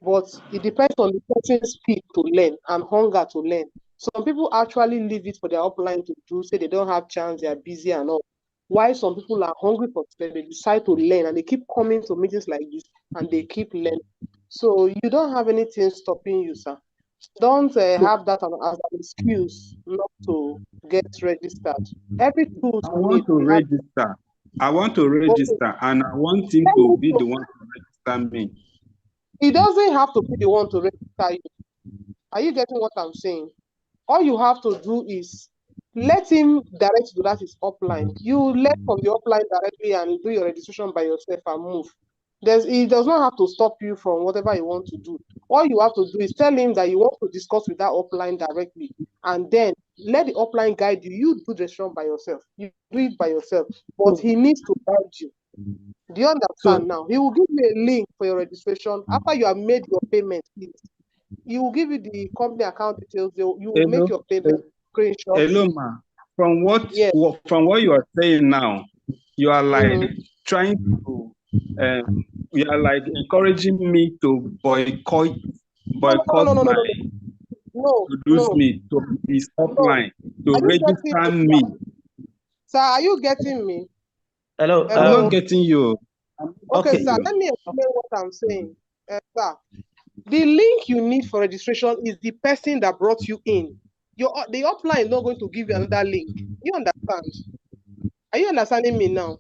but it depends on the person's speed to learn and hunger to learn. Some people actually leave it for their upline to do, say they don't have chance, they are busy and all. Why some people are hungry for it, they decide to learn and they keep coming to meetings like this and they keep learning. So you don't have anything stopping you, sir. Don't have that as an excuse not to get registered. Every tool I want to register. I want to register, and I want him to be the one to register me. He doesn't have to be the one to register you. Are you getting what I'm saying? All you have to do is let him direct you to that his upline. You let from the upline directly and do your registration by yourself and move. He does not have to stop you from whatever you want to do. All you have to do is tell him that you want to discuss with that upline directly, and then let the upline guide you. You do the registration by yourself. You do it by yourself, but he needs to guide you. Do you understand now? He will give you a link for your registration after you have made your payment. He will give you the company account details. You will make your payment. Hello, ma. From what Yes. from what you are saying now, you are like trying to you are like encouraging me to boycott No. to lose me to his upline to register me. Sir, are you getting me? Hello. I'm not getting you. Okay, sir. Let me explain what I'm saying. Sir, the link you need for registration is the person that brought you in. The upline is not going to give you another link. You understand? Are you understanding me now?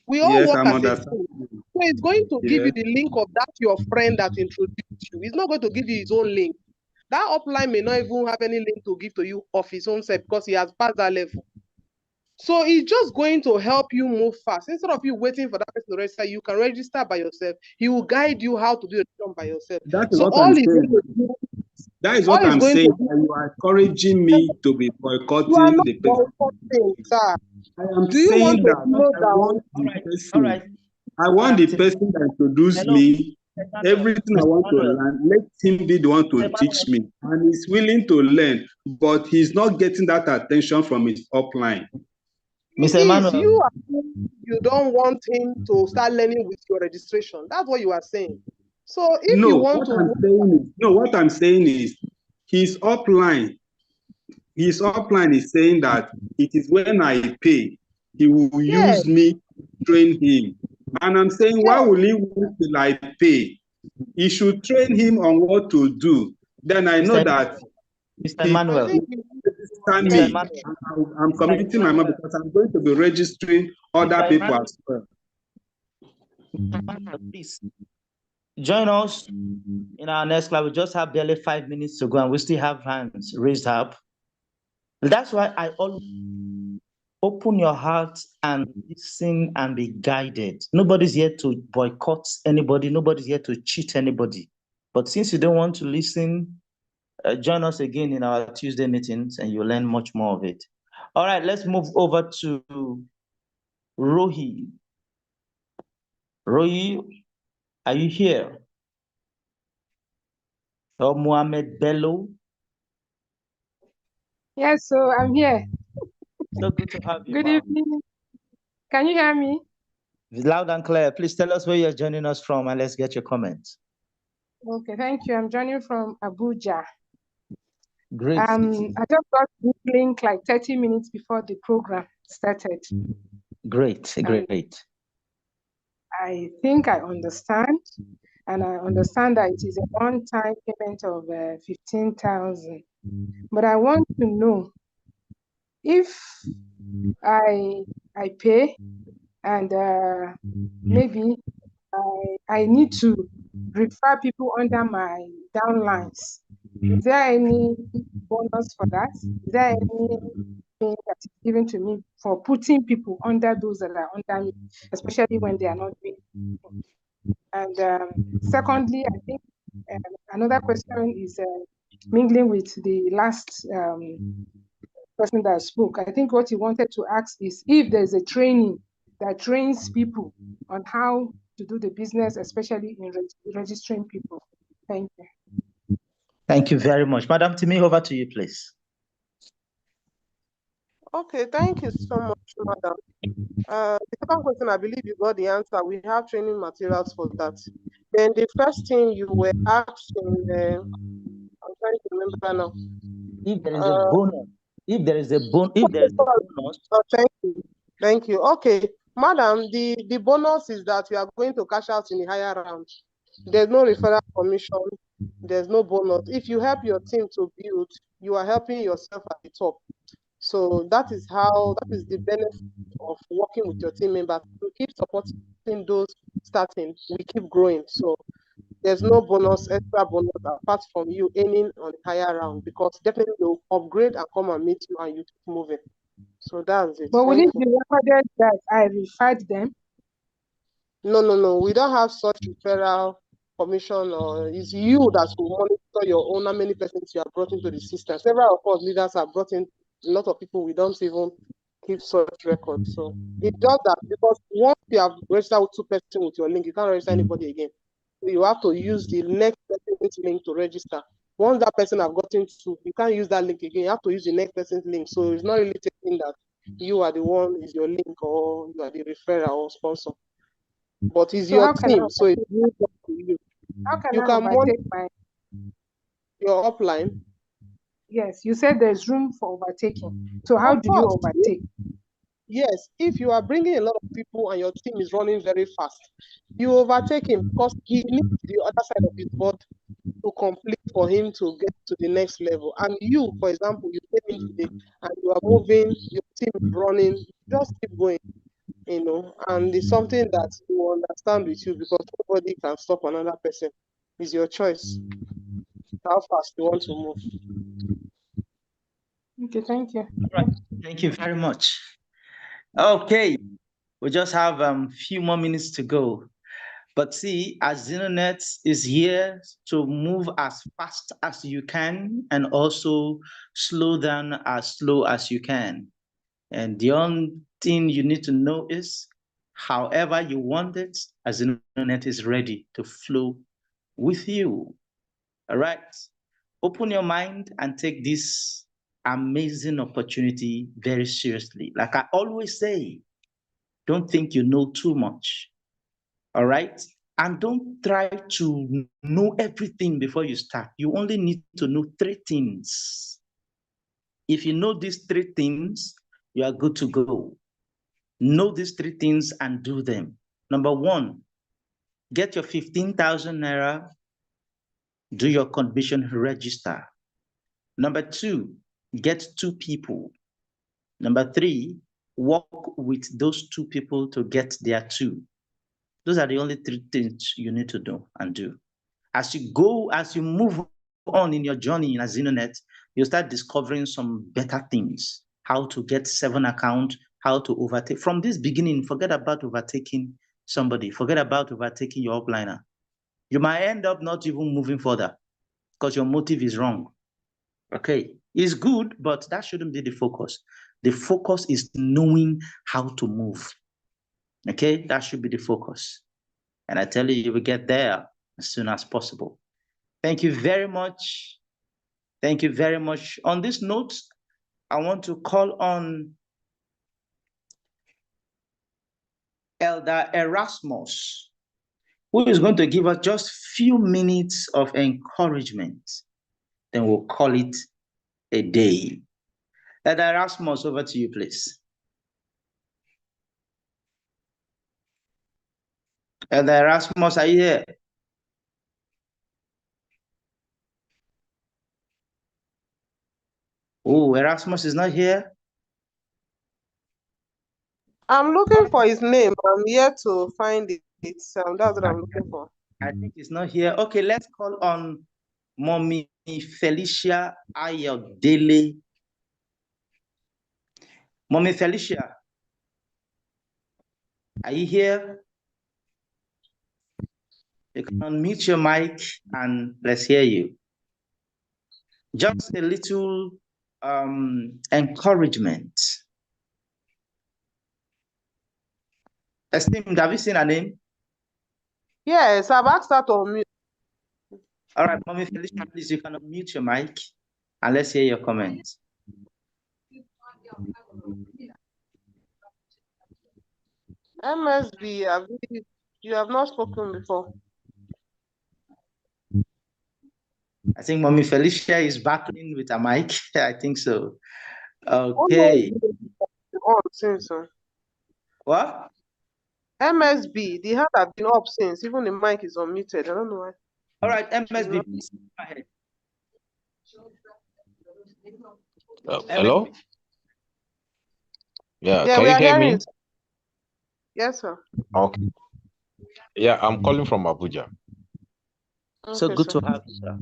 We all Yes, work I'm as a understanding. team. So it's going to give you the link of that your friend that introduced you. He's not going to give you his own link. That upline may not even have any link to give to you of his own self because he has passed that level. So he's just going to help you move fast. Instead of you waiting for that person to register, you can register by yourself. He will guide you how to do it by yourself. That is So what all I'm he's saying. going to do, That is what I'm saying. You are encouraging me to be boycotting you are not the person. boycotting, sir. I am Do you want saying to that slow I down? want the person. I want the person that introduced me. Everything I want to learn, let him be the one to teach me. And he's willing to learn, but he's not getting that attention from his upline. You don't want him to start learning with your registration. That's what you are saying. So if you want what I'm saying is his upline is saying that it is when I pay, he will use me to train him. And I'm saying, why will he wait till I pay? He should train him on what to do. Then I know that Mr. Emmanuel. I'm committing my money because I'm going to be registering other people as well. Please join us in our next class. We just have barely 5 minutes to go and we still have hands raised up. That's why I always open your heart and listen and be guided. Nobody's here to boycott anybody. Nobody's here to cheat anybody. But since you don't want to listen, join us again in our Tuesday meetings and you'll learn much more of it. All right, let's move over to Rohi. Rohi, are you here? Or Mohammed Bello? Yes, so I'm here. So good to have you. Good evening. Can you hear me? Loud and clear. Please tell us where you're joining us from and let's get your comments. Okay, thank you. I'm joining from Abuja. Great. I just got this link like 30 minutes before the program started. Great. I think I understand, and I understand that it is a one-time payment of 15,000. But I want to know if I pay and maybe I need to refer people under my downlines. Is there any bonus for that? Is there anything that is given to me for putting people under those that are under me, especially when they are not doing anything? And secondly, I think another question is mingling with the last person that spoke. I think what he wanted to ask is if there's a training that trains people on how to do the business, especially in registering people. Thank you. Thank you very much. Madam Timi, over to you, please. Okay, thank you so much, madam. The second question, I believe you got the answer. We have training materials for that. Then the first thing you were asking, I'm trying to remember now. If there is a bonus, if there is a bonus. Thank you. Okay, madam, the bonus is that you are going to cash out in the higher round. There's no referral commission. There's no bonus. If you help your team to build, you are helping yourself at the top. So that is the benefit of working with your team members. To keep supporting those starting, we keep growing. So there's no extra bonus apart from you earning on the higher round, because definitely they'll upgrade and come and meet you and you keep moving. So that's it. But will it be recorded that I referred them? No. We don't have such referral commission, or it's you that will monitor your own, how many persons you have brought into the system. Several of us leaders have brought in a lot of people. We don't even keep such records. So it does that because once you have registered with 2 persons with your link, you can't register anybody again. So you have to use the next person's link to register. Once that person have gotten 2, you can't use that link again. You have to use the next person's link. So it's not really taking that you are the one is your link or you are the referrer or sponsor. But it's So your how can I team, so it's overtake? moved up to you. How can You I can monitor overtake my? your upline. Yes, you said there's room for overtaking. So how Of do you course, overtake? yes. If you are bringing a lot of people and your team is running very fast, you overtake him because he needs the other side of his board to complete for him to get to the next level. And you, for example, you came in today and you are moving, your team is running, just keep going, and it's something that you understand with you because nobody can stop another person. It's your choice how fast you want to move. Okay, thank you. All right. Thank you very much. Okay, we just have few more minutes to go. But see, Azinonet is here to move as fast as you can and also slow down as slow as you can. And the only thing you need to know is, however you want it, Azinonet is ready to flow with you. All right. Open your mind and take this amazing opportunity very seriously. Like I always say, don't think you know too much. All right. And don't try to know everything before you start. You only need to know 3 things. If you know these 3 things, you are good to go. Know these 3 things and do them. Number 1, get your 15,000 naira, do your contribution register. Number 2, get 2 people. Number 3, work with those 2 people to get their 2. Those are the only 3 things you need to do and do. As you move on in your journey in Azinonet, you start discovering some better things, how to get 7 accounts, how to overtake. From this beginning, forget about overtaking somebody, forget about overtaking your upliner. You might end up not even moving further because your motive is wrong. Okay, it's good, but that shouldn't be the focus. The focus is knowing how to move. Okay, that should be the focus. And I tell you, you will get there as soon as possible. Thank you very much. Thank you very much. On this note, I want to call on Elder Erasmus, who is going to give us just few minutes of encouragement. Then we'll call it a day. Elder Erasmus, over to you, please. Elder Erasmus, are you here? Oh, Erasmus is not here. I'm looking for his name. I'm here to find it. That's what I'm looking for. I think he's not here. Okay, let's call on Mommy Felicia Ayodele. Mommy Felicia, are you here? You can unmute your mic and let's hear you. Just a little encouragement. Esteemed, have you seen her name? Yes, I've asked her to unmute. All right, Mommy Felicia, please, you can unmute your mic and let's hear your comments. MSB, you have not spoken before. I think Mommy Felicia is battling with a mic. I think so. Okay. What? MSB, the hand has been up since. Even the mic is unmuted. I don't know why. All right, MSB, please go ahead. Hello? Yeah, Yeah, can we you are hear hearing me? you. Yes, sir. Okay. Yeah, I'm calling from Abuja. So Okay, good sir. to have you, sir.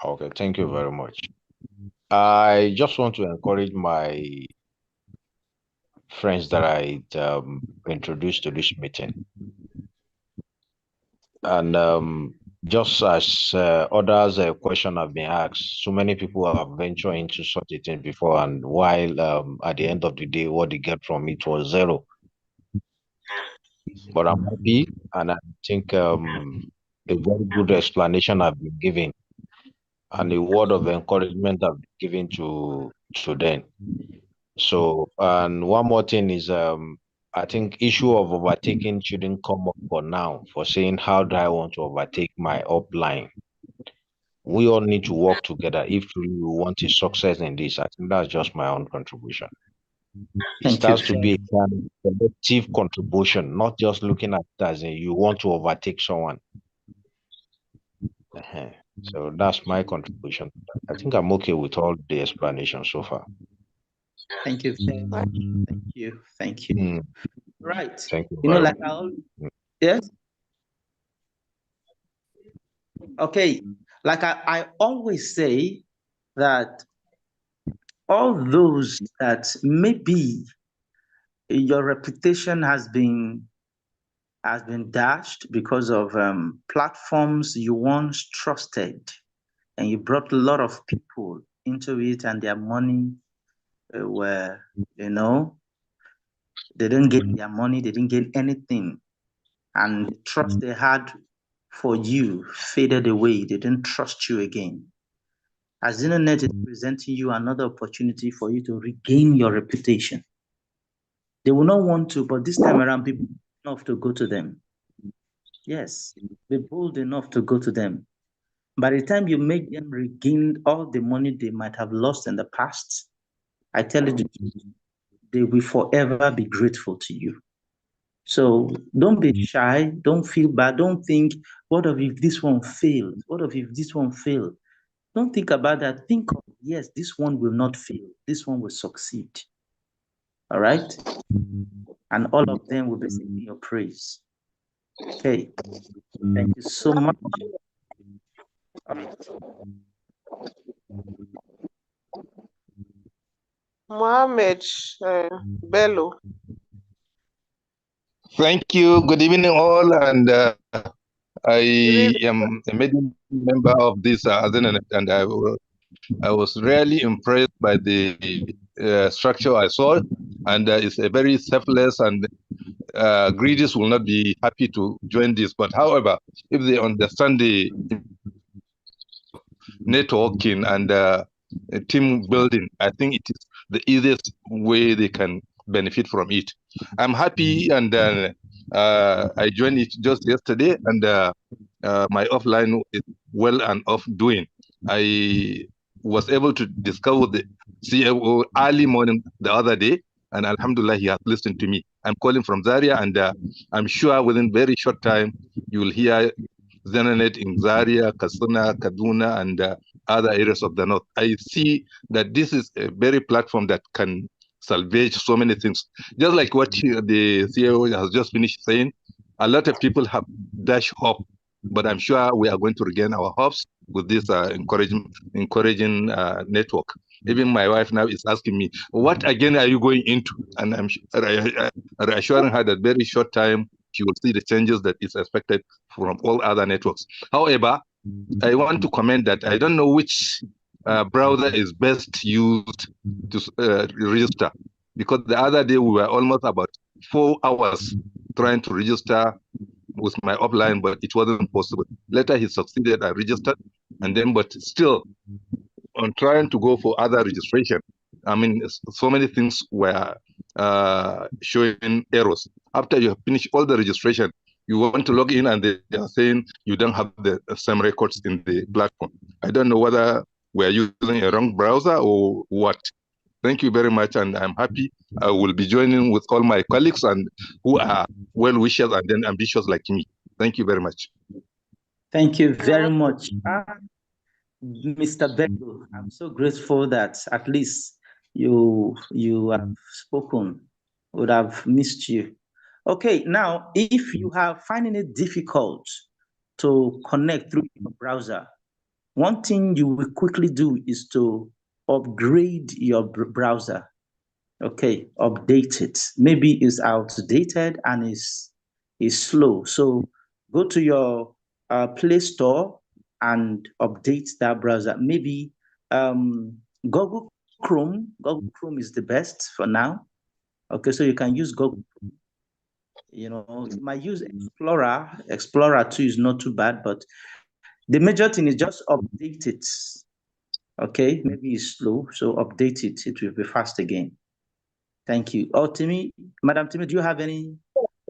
Okay, thank you very much. I just want to encourage my friends that I introduced to this meeting. And just as others question have been asked, so many people have ventured into such a thing before, and while at the end of the day, what they get from it was zero. But I'm happy, and I think a very good explanation have been given, and a word of encouragement have been given to them. So, and one more thing is, I think issue of overtaking shouldn't come up for now, for saying how do I want to overtake my upline. We all need to work together if we want a success in this. I think that's just my own contribution. It starts to be a kind of collective contribution, not just looking at it as in you want to overtake someone. So that's my contribution. I think I'm okay with all the explanation so far. Thank you very much. Thank you. Thank you. Right. Thank you. You know, like yes. Okay. Like I always say that all those that maybe your reputation has been dashed because of platforms you once trusted, and you brought a lot of people into it, and their money were, you know, they didn't get their money, they didn't get anything, and the trust they had for you faded away. They didn't trust you again. Azinonet is presenting you another opportunity for you to regain your reputation. They will not want to, but this time around, people enough to go to them. Yes, be bold enough to go to them. By the time you make them regain all the money they might have lost in the past, I tell you the truth, they will forever be grateful to you. So don't be shy, don't feel bad, don't think, what if this one failed? What if this one failed? Don't think about that. Think of, yes, this one will not fail. This one will succeed. All right? And all of them will be singing your praise. Okay. Thank you so much. Mohammed Bello. Thank you. Good evening, all. And I am a middle member of this Azinonet, and I was really impressed by the structure I saw, and it's a very selfless, and greedies will not be happy to join this. But however, if they understand the networking and team building, I think it is the easiest way they can benefit from it. I'm happy, and I joined it just yesterday, and my offline is well and off doing. I was able to discover the CFO early morning the other day, and Alhamdulillah, he has listened to me. I'm calling from Zaria, and I'm sure within very short time, you will hear Azinonet in Zaria, Kasuna, Kaduna, and other areas of the north. I see that this is a very platform that can salvage so many things. Just like what the CEO has just finished saying, a lot of people have dashed hope, but I'm sure we are going to regain our hopes with this encouraging network. Even my wife now is asking me, what again are you going into? And I'm reassuring her that very short time, she will see the changes that is expected from all other networks. However, I want to comment that I don't know which browser is best used to register, because the other day we were almost about 4 hours trying to register with my offline, but it wasn't possible. Later he succeeded, I registered, and then, but still, on trying to go for other registration, I mean, so many things were showing errors. After you have finished all the registration, you want to log in, and they are saying you don't have the same records in the platform. I don't know whether we're using a wrong browser or what. Thank you very much, and I'm happy. I will be joining with all my colleagues and who are well-wishers and then ambitious like me. Thank you very much. Thank you very much. Mr. Bello, I'm so grateful that at least you have spoken. Would have missed you. Okay, now if you are finding it difficult to connect through your browser, one thing you will quickly do is to upgrade your browser. Okay, update it. Maybe it's outdated and is slow. So go to your Play Store and update that browser. Maybe Google Chrome. Google Chrome is the best for now. Okay, so you can use Google. You know, you might use Explorer. Explorer 2 is not too bad, but the major thing is just update it. Okay, maybe it's slow, so update it. It will be fast again. Thank you. Oh, Timmy, Madam Timmy, do you have any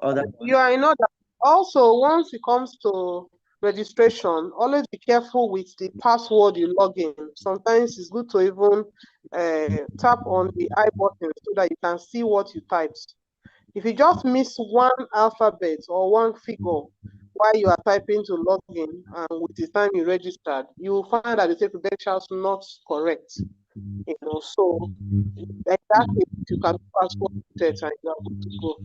other? Yeah, I know that. Also, once it comes to registration, always be careful with the password you log in. Sometimes it's good to even tap on the I button so that you can see what you typed. If you just miss one alphabet or one figure while you are typing to log in and with the time you registered, you will find that the credentials not correct. You know, so like that you can password protect and you are good to go.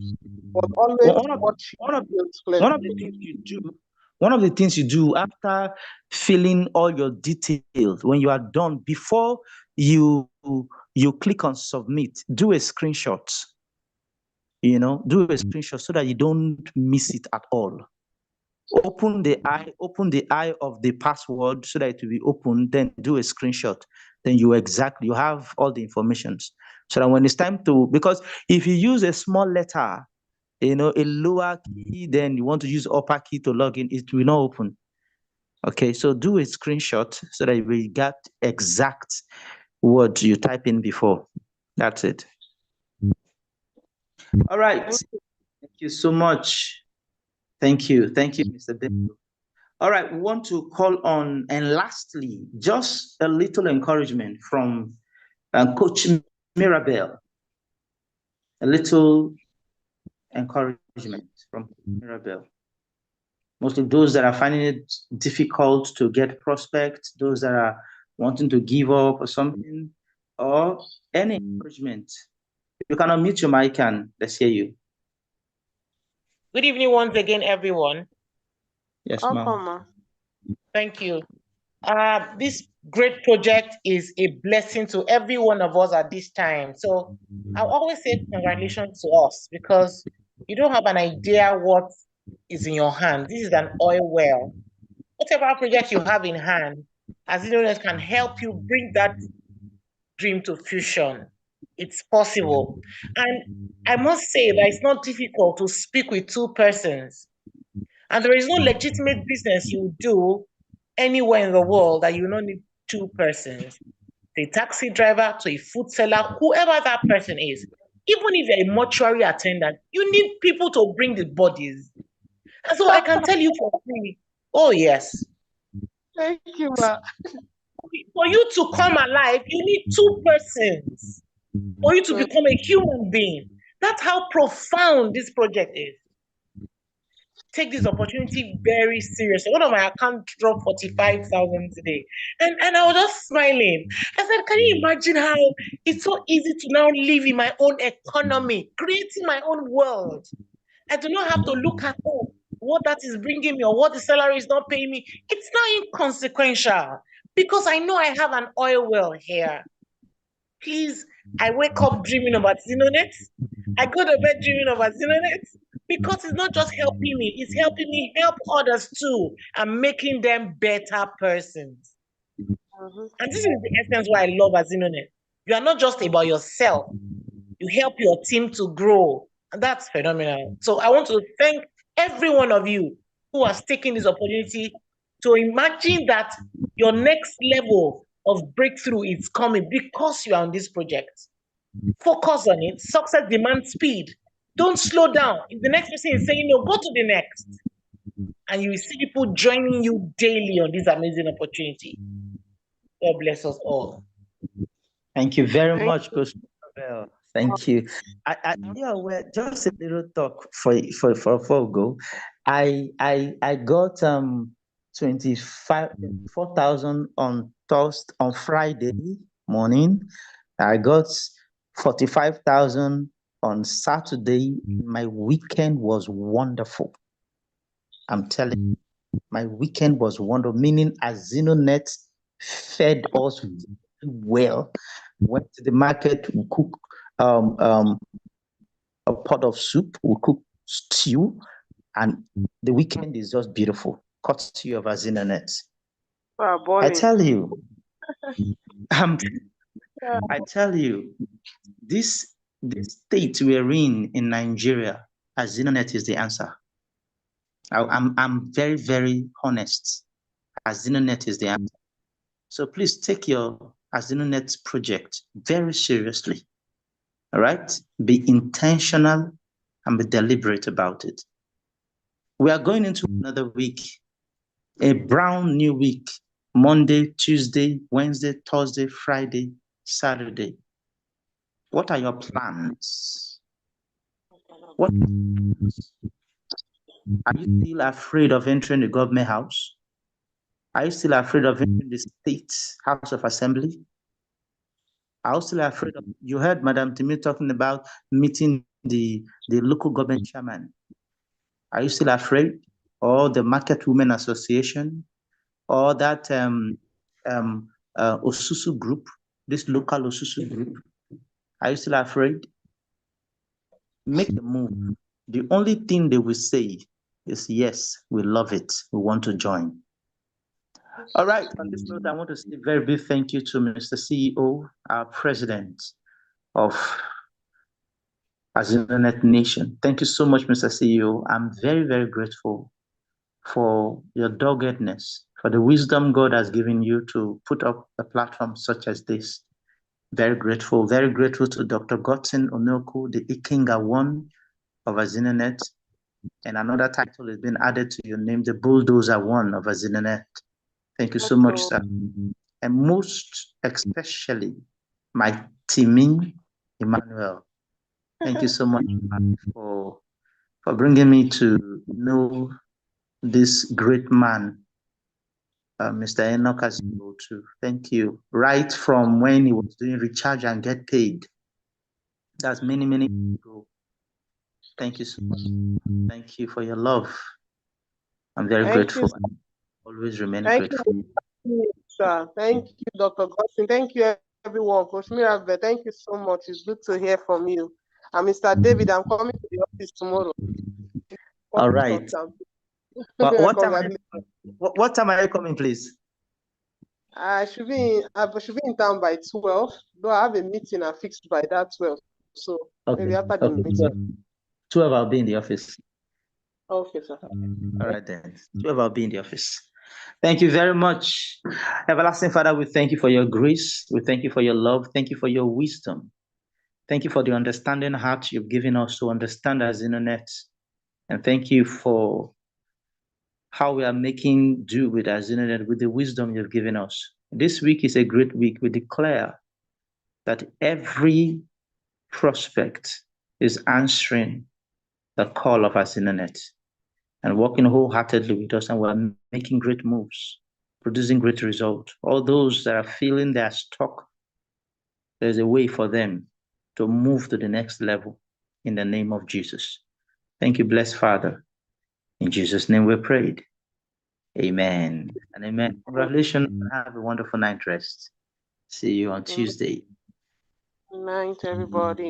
But always watch one of the things you do. One of the things you do after filling all your details, when you are done, before you click on submit, do a screenshot. You know, do a screenshot so that you don't miss it at all. Open the eye of the password so that it will be open, then do a screenshot. Then you have all the information. So that when it's time to, because if you use a small letter, you know, a lower key, then you want to use upper key to log in, it will not open. Okay, so do a screenshot so that we get exact what you type in before. That's it. All right. Thank you so much. Thank you, Mr. David. All right, we want to call on, and lastly, just a little encouragement from Coach Mirabel. A little encouragement from Mirabel. Mostly those that are finding it difficult to get prospects, those that are wanting to give up or something, or any encouragement. You can unmute your mic and let's hear you. Good evening once again, everyone. Yes, ma'am. Thank you. This great project is a blessing to every one of us at this time. So I always say congratulations to us because you don't have an idea what is in your hand. This is an oil well. Whatever project you have in hand, Azinonet can help you bring that dream to fruition. It's possible. And I must say that it's not difficult to speak with two persons. And there is no legitimate business you do anywhere in the world that you don't need two persons. A taxi driver to a food seller, whoever that person is. Even if you're a mortuary attendant, you need people to bring the bodies. And so I can tell you for free, oh yes. Thank you, ma. For you to come alive, you need two persons. For you to become a human being. That's how profound this project is. Take this opportunity very seriously. One of my accounts dropped 45,000 today. And I was just smiling. I said, can you imagine how it's so easy to now live in my own economy, creating my own world? I do not have to look at what that is bringing me or what the salary is not paying me. It's not inconsequential because I know I have an oil well here. Please, I wake up dreaming about Azinonet. I go to bed dreaming about Azinonet because it's not just helping me, it's helping me help others too and making them better persons. And this is the essence why I love Azinonet. You are not just about yourself, you help your team to grow. And that's phenomenal. So I want to thank every one of you who has taken this opportunity to imagine that your next level of breakthrough is coming because you are on this project. Focus on it. Success demands speed. Don't slow down. If the next person is saying no, go to the next. And you will see people joining you daily on this amazing opportunity. God bless us all. Thank you very much, Coach Mirabel. Thank you. Are aware, just a little talk for go. I got 24,000 on Friday morning. I got 45,000 on Saturday. My weekend was wonderful. I'm telling you, my weekend was wonderful, meaning Azinonet fed us well. Went to the market, we cook a pot of soup. We'll cook stew, and the weekend is just beautiful. Courtesy of Azinonet. I tell you, I tell you, this state we're in Nigeria, Azinonet is the answer. I'm very, very honest. Azinonet is the answer. So please take your Azinonet project very seriously. All right? Be intentional and be deliberate about it. We are going into another week, a brand new week. Monday, Tuesday, Wednesday, Thursday, Friday, Saturday. What are your plans? What are you still afraid of entering the government house? Are you still afraid of entering the state house of assembly? Are you still afraid of, you heard Madam Timi talking about meeting the local government chairman. Are you still afraid? Or the Market Women Association? Or that Osusu group, this local Osusu group? Are you still afraid? Make a move. The only thing they will say is, yes, we love it. We want to join. All right. On this note, I want to say a very big thank you to Mr. CEO, our president of Azinonet Nation. Thank you so much, Mr. CEO. I'm very, very grateful for your doggedness, for the wisdom God has given you to put up a platform such as this. Very grateful to Dr. Godson Onoku, the Ikenga One of Azinonet. And another title has been added to your name, the Bulldozer One of Azinonet. Thank you so much, sir. And most especially, my Timi Emmanuel. Thank you so much for bringing me to know this great man, Mr. Enoch Azibo, too. Thank you. Right from when he was doing Recharge and Get Paid. That's many, many years ago. Thank you so much. Thank you for your love. I'm very grateful. Always remain grateful. Thank you, sir. Thank you, Dr. Godson. Thank you, everyone. Coach Mirabe, thank you so much. It's good to hear from you. And Mr. David, I'm coming to the office tomorrow. All right. What time are you coming, please? I should be in town by 12. Though I have a meeting I fixed by that 12. So maybe after the meeting. 12, I'll be in the office. Okay, sir. All right then. 12, I'll be in the office. Thank you very much. Everlasting Father, we thank you for your grace. We thank you for your love. Thank you for your wisdom. Thank you for the understanding heart you've given us to understand Azinonet. And thank you for how we are making do with Azinonet with the wisdom you've given us. This week is a great week. We declare that every prospect is answering the call of Azinonet and working wholeheartedly with us, and we're making great moves, producing great results. All those that are feeling they're stuck, there's a way for them to move to the next level in the name of Jesus. Thank you, blessed Father. In Jesus' name we prayed. Amen and amen. Congratulations. Have a wonderful night rest. See you on Tuesday. Good night, everybody.